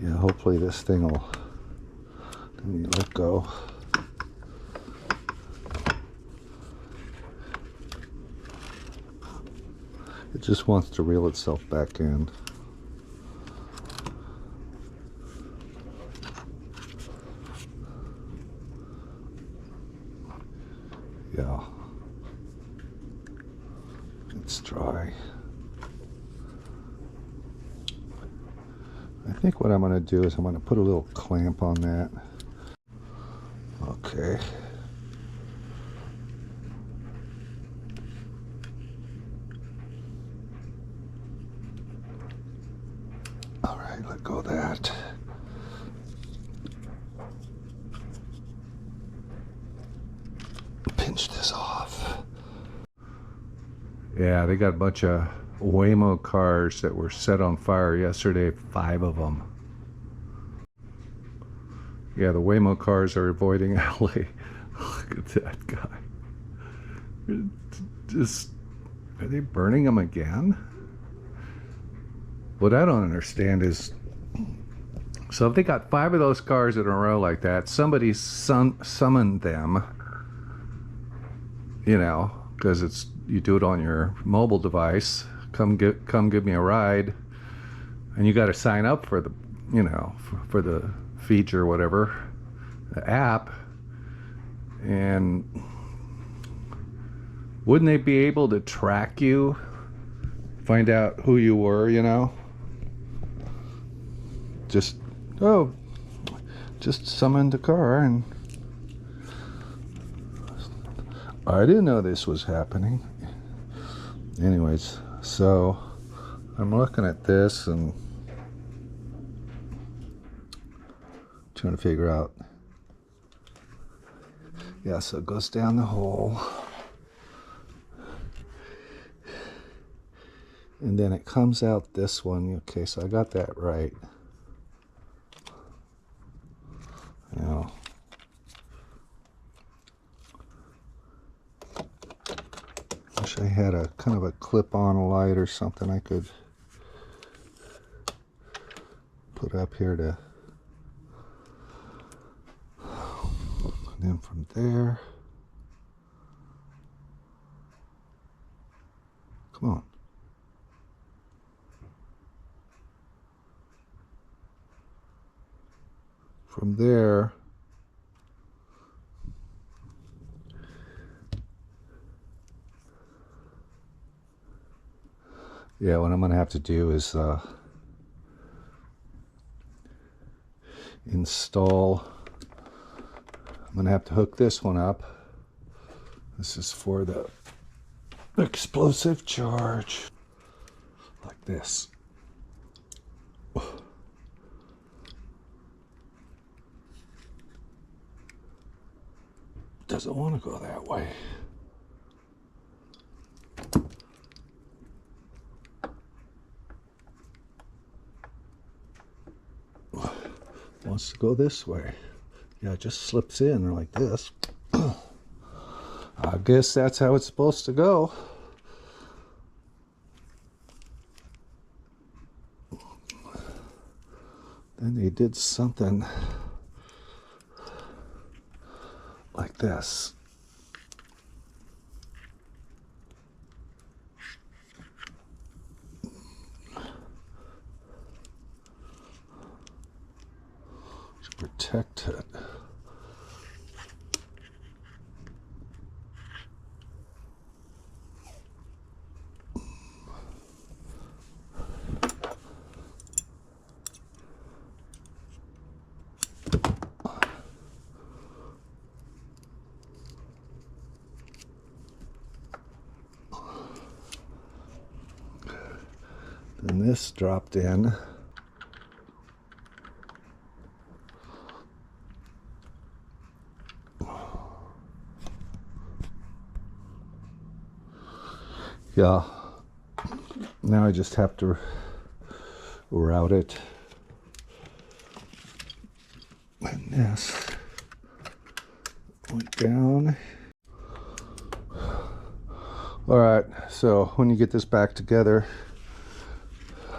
Yeah, hopefully this thing will let go. It just wants to reel itself back in. Yeah, it's dry. I think what I'm going to do is I'm going to put a little clamp on that. Okay. All right, let go of that. Pinch this off. Yeah, they got a bunch of Waymo cars that were set on fire yesterday, 5 of them. Yeah, the Waymo cars are avoiding LA. Look at that guy. Just, are they burning them again? What I don't understand is, so if they got 5 of those cars in a row like that, somebody summoned them, you know, because it's, you do it on your mobile device. Come give me a ride, and you got to sign up for the, you know, for the feature, whatever, the app. And wouldn't they be able to track you, find out who you were, you know? Just, oh, just summoned a car, and I didn't know this was happening. Anyways, so I'm looking at this and trying to figure out. Yeah, so it goes down the hole. And then it comes out this one. Okay, so I got that right. Now, wish I had a kind of a clip-on light or something I could put up here to, and then from there, come on. From there, yeah, what I'm going to have to do is install, I'm going to have to hook this one up. This is for the explosive charge like this. Doesn't want to go that way. Wants to go this way. Yeah, it just slips in like this. I guess that's how it's supposed to go. Then they did something like this. To protect it. Then this dropped in. Yeah, now I just have to route it. And this went down. All right, so when you get this back together,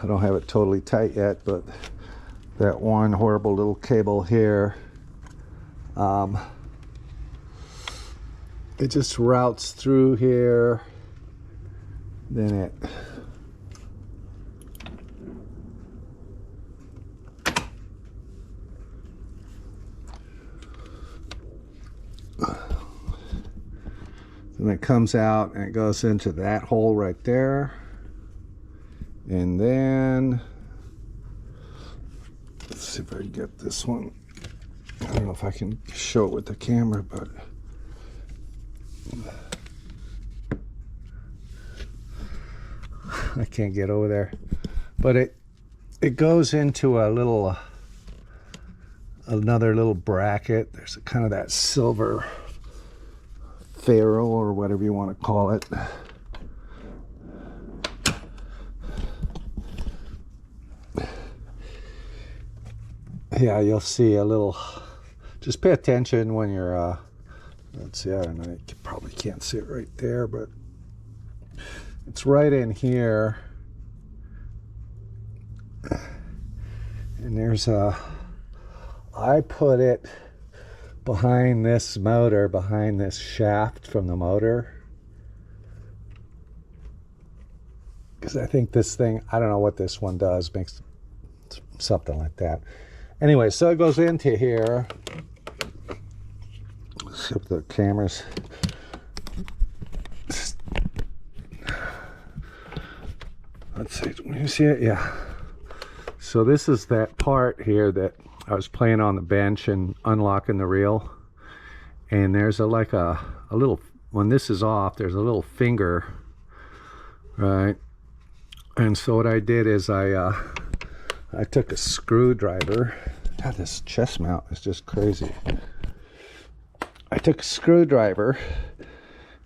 I don't have it totally tight yet, but that one horrible little cable here, it just routes through here. Then it comes out and it goes into that hole right there. And then let's see if I can get this one. I don't know if I can show it with the camera, but I can't get over there. But it goes into a little another little bracket. There's kind of that silver ferrule or whatever you want to call it. Yeah, you'll see a little, just pay attention when you're let's see, I don't know, you probably can't see it right there, but it's right in here. And there's I put it behind this motor, behind this shaft from the motor. Because I think this thing, I don't know what this one does, makes something like that. Anyway, so it goes into here. Let's see if the camera's... Let's see, can you see it? Yeah. So this is that part here that I was playing on the bench and unlocking the reel. And there's like a little, when this is off, there's a little finger, right? And so what I did is I took a screwdriver. God, this chest mount is just crazy. I took a screwdriver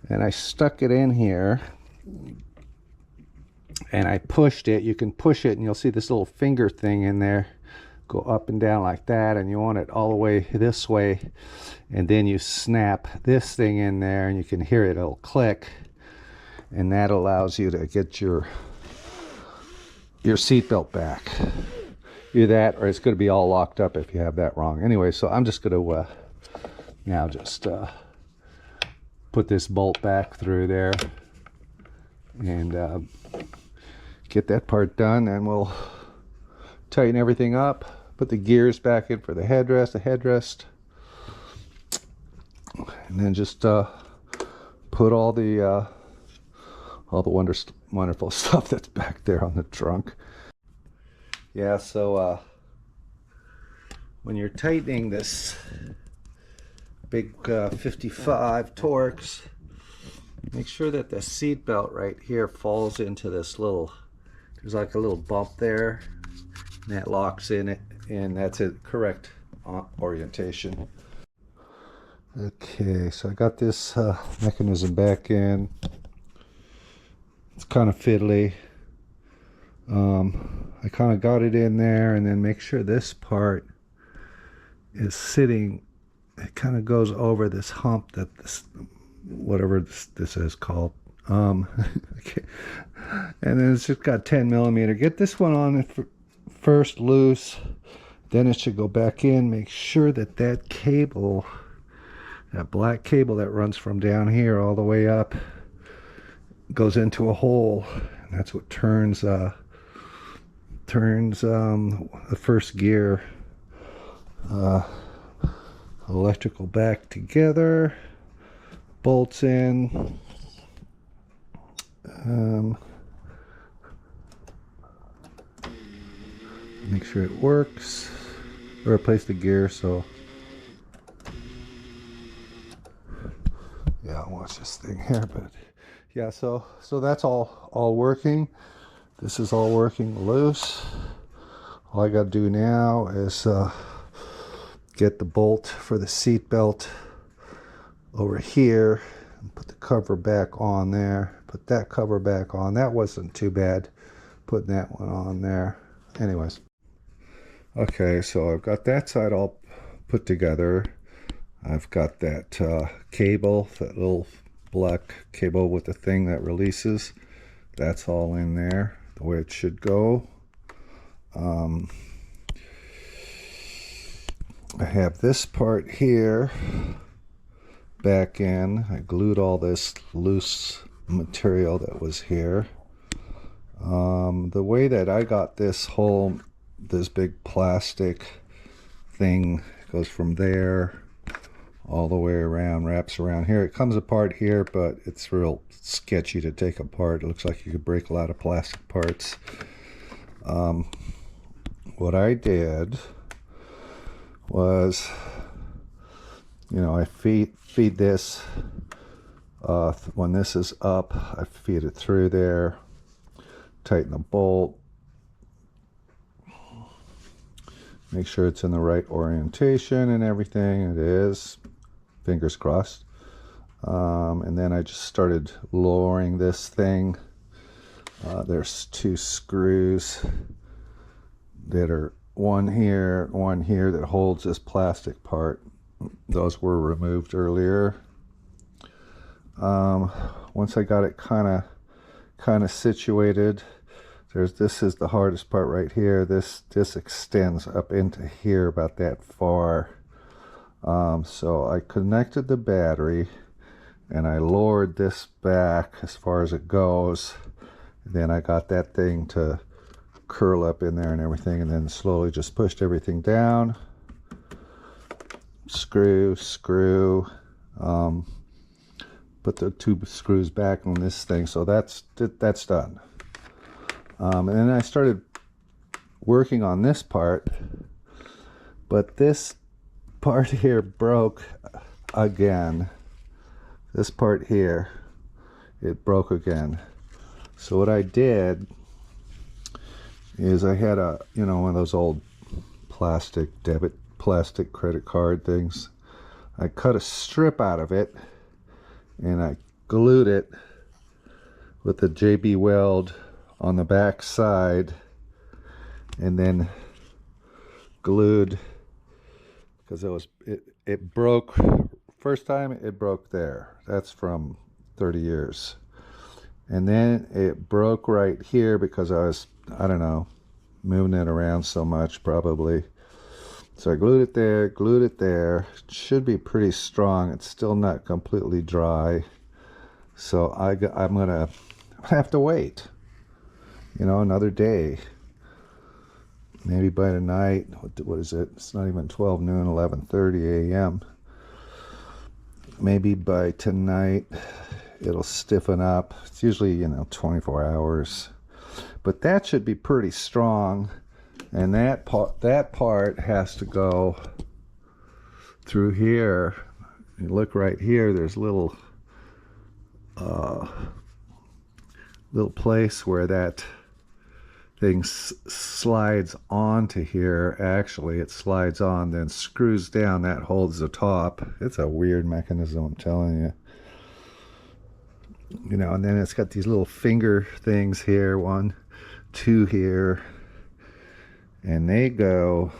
and I stuck it in here and I pushed it. You can push it and you'll see this little finger thing in there go up and down like that, and you want it all the way this way, and then you snap this thing in there and you can hear it, it'll click, and that allows you to get your seatbelt back. Either that or it's going to be all locked up if you have that wrong. Anyway, so I'm just going to now just put this bolt back through there and get that part done, and we'll tighten everything up, put the gears back in for the headrest, and then just put all the wonderful stuff that's back there on the trunk. Yeah, so when you're tightening this big 55 Torx, make sure that the seat belt right here falls into this little, there's like a little bump there, and that locks in it, and that's a correct orientation. Okay, so I got this mechanism back in. It's kind of fiddly. I kind of got it in there, and then make sure this part is sitting, it kind of goes over this hump that this, whatever this is called. Okay. And then it's just got 10 millimeter. Get this one on first loose, then it should go back in. Make sure that that cable, that black cable that runs from down here all the way up, goes into a hole, and that's what turns the first gear electrical back together, bolts in. Make sure it works. I replaced the gear, so yeah, I'll watch this thing here. But yeah, so that's all working. This is all working loose. All I gotta do now is get the bolt for the seat belt over here and put the cover back on there. Put that cover back on. That wasn't too bad, putting that one on there. Anyways, okay, so I've got that side all put together. I've got that cable, that little black cable with the thing that releases. That's all in there the way it should go. I have this part here back in. I glued all this loose material that was here. The way that I got this big plastic thing goes from there all the way around, wraps around here. It comes apart here, but it's real sketchy to take apart. It looks like you could break a lot of plastic parts. What I did was, you know, I feed this, when this is up, I feed it through there, tighten the bolt, make sure it's in the right orientation and everything. It is, fingers crossed. And then I just started lowering this thing. There's 2 screws that are one here that holds this plastic part. Those were removed earlier. Once I got it kind of situated, this is the hardest part right here. This extends up into here about that far. So I connected the battery and I lowered this back as far as it goes. Then I got that thing to curl up in there and everything, and then slowly just pushed everything down. Screw, put the 2 screws back on this thing. So that's done. And then I started working on this part, but this part here broke again. This part here, it broke again. So what I did is I had one of those old plastic credit card things. I cut a strip out of it and I glued it with the JB Weld on the back side, and then glued, because it broke first time. It broke there. That's from 30 years. And then it broke right here because I don't know, moving it around so much probably. So I glued it there, It should be pretty strong. It's still not completely dry. So I'm gonna have to wait, another day. Maybe by tonight, what is it? It's not even 12 noon, 11:30 a.m. Maybe by tonight it'll stiffen up. It's usually 24 hours, but that should be pretty strong. And that part has to go through here. You look right here, there's little little place where that thing slides onto here. Actually, it slides on, then screws down. That holds the top. It's a weird mechanism, I'm telling you. You know, and then it's got these little finger things here. 1, 2 here. And they go,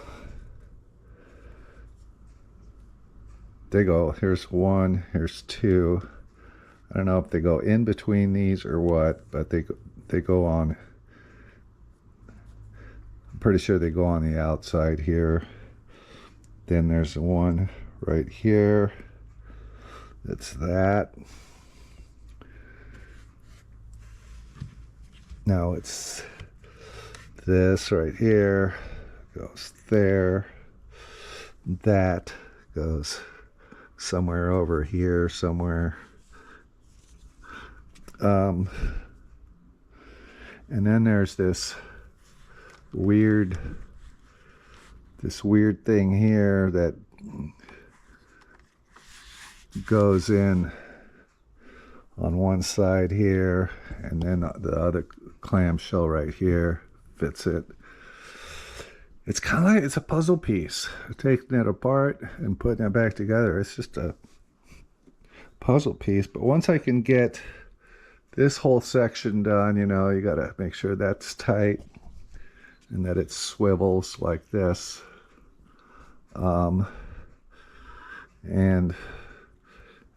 here's 1, here's 2. I don't know if they go in between these or what, but they go on. I'm pretty sure they go on the outside here. Then there's one right here. That's that. Now it's this right here, goes there. That goes somewhere over here somewhere. And then there's this weird thing here that goes in on one side here, and then the other clamshell right here fits it. It's kind of like it's a puzzle piece. Taking it apart and putting it back together, it's just a puzzle piece. But once I can get this whole section done, you know, you got to make sure that's tight and that it swivels like this. And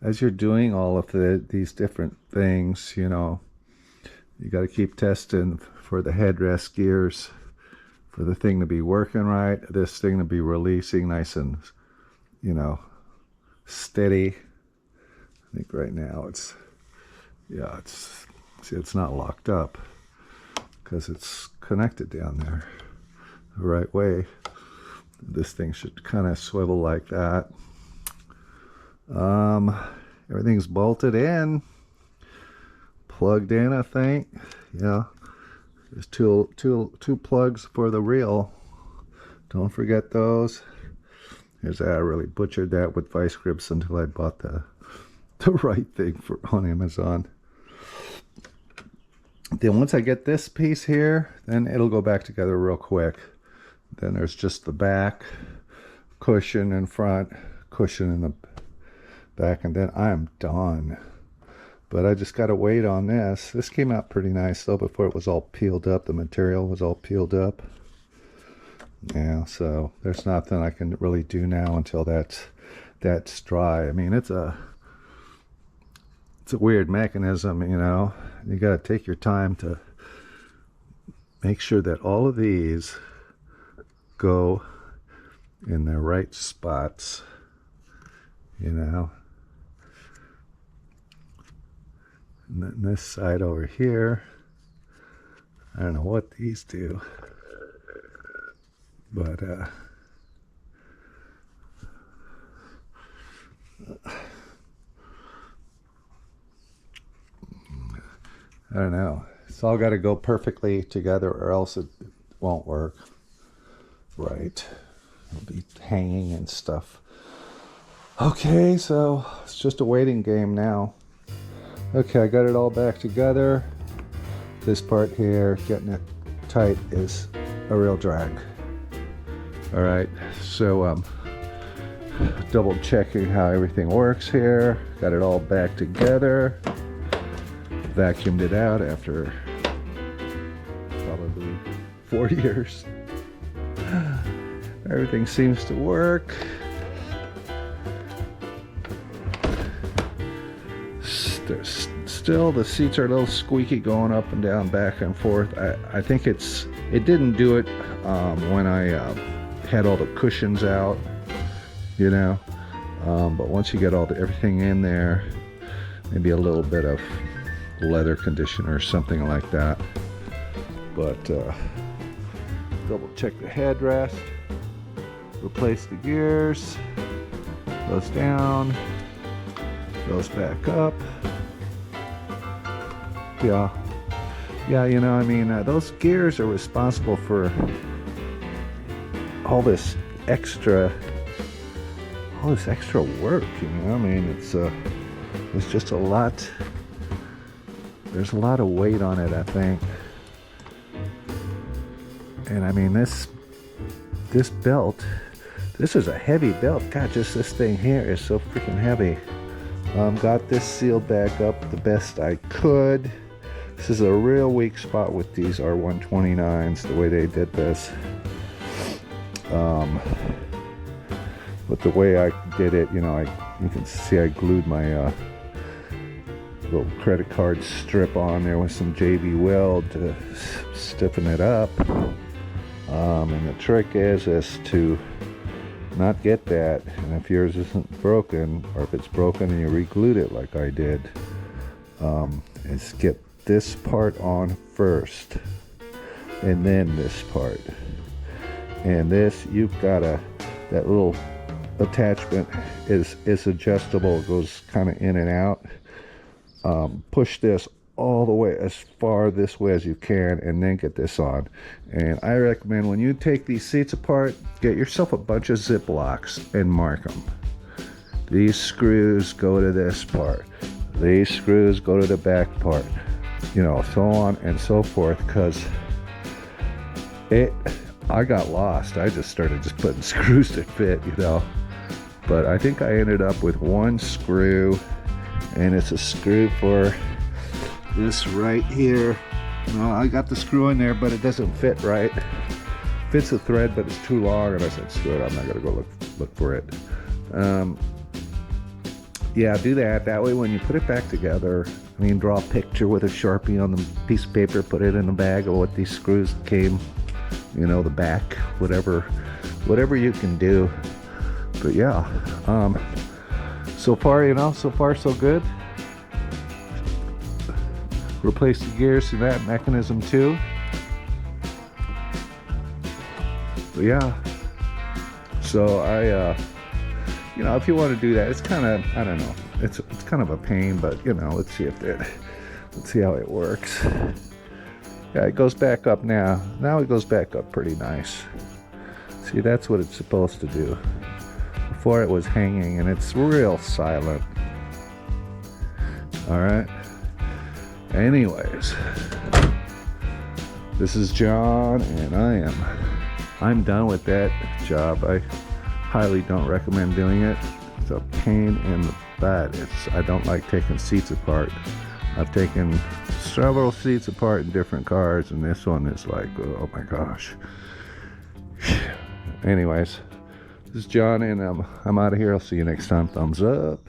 as you're doing all of these different things, you know, you got to keep testing for the headrest gears, for the thing to be working right, this thing to be releasing nice and, you know, steady. I think right now it's, yeah, see, it's not locked up because it's connected down there the right way. This thing should kind of swivel like that. Everything's bolted in, plugged in, I think. Yeah, there's two plugs for the reel. Don't forget those. I really butchered that with vice grips until I bought the right thing on Amazon. Then once I get this piece here, then it'll go back together real quick. Then there's just the back cushion in front, cushion in the back, and then I'm done. But I just got to wait on this. This came out pretty nice though before it was all peeled up. The material was all peeled up. Yeah, so there's nothing I can really do now until that's dry. I mean, it's a weird mechanism, you know. You got to take your time to make sure that all of these go in the right spots, you know. And then this side over here, I don't know what these do, but I don't know. It's all got to go perfectly together or else it won't work right. It'll be hanging and stuff. Okay, so it's just a waiting game now. Okay, I got it all back together. This part here, getting it tight, is a real drag. All right, so double checking how everything works here. Got it all back together. Vacuumed it out after probably 4 years. Everything seems to work. Still the seats are a little squeaky going up and down, back and forth. I think it didn't do it when I had all the cushions out, you know. But once you get everything in there, maybe a little bit of leather conditioner or something like that. But double check the headrest, replace the gears, goes down, goes back up. Yeah, you know, I mean, those gears are responsible for all this extra work, you know. I mean, it's just a lot there's a lot of weight on it, I think. And I mean, this belt, this is a heavy belt. God, just this thing here is so freaking heavy. Got this sealed back up the best I could. This is a real weak spot with these R129s, the way they did this. But the way I did it, you know, you can see I glued my little credit card strip on there with some JB Weld to stiffen it up. And the trick is to not get that, and if yours isn't broken, or if it's broken and you re-glued it like I did, is get this part on first, and then this part. And this, you've got that little attachment is adjustable. It goes kind of in and out. Push this all the way as far this way as you can, and then get this on. And I recommend when you take these seats apart, get yourself a bunch of Ziplocs and mark them. These screws go to this part, these screws go to the back part, you know, so on and so forth, because I got lost. I just started putting screws that fit, you know, but I think I ended up with one screw, and it's a screw for this right here. Well, I got the screw in there, but it doesn't fit right. Fits the thread, but it's too long, and I said, screw it, I'm not gonna go look for it. Yeah, do that. That way when you put it back together, I mean, draw a picture with a Sharpie on the piece of paper, put it in a bag of what these screws came, you know, the back, whatever you can do. But yeah, so far, you know, so far so good. Replace the gears to that mechanism too. But yeah, so you know, if you want to do that, it's kind of, I don't know, it's kind of a pain, but you know, let's see how it works. Yeah, it goes back up now. Now it goes back up pretty nice. See, that's what it's supposed to do. Before it was hanging, and it's real silent. All right. Anyways, this is John, and I'm done with that job. I highly don't recommend doing it. It's a pain in the butt. I don't like taking seats apart. I've taken several seats apart in different cars, and this one is like, oh my gosh. Anyways, this is John, and I'm out of here. I'll see you next time. Thumbs up.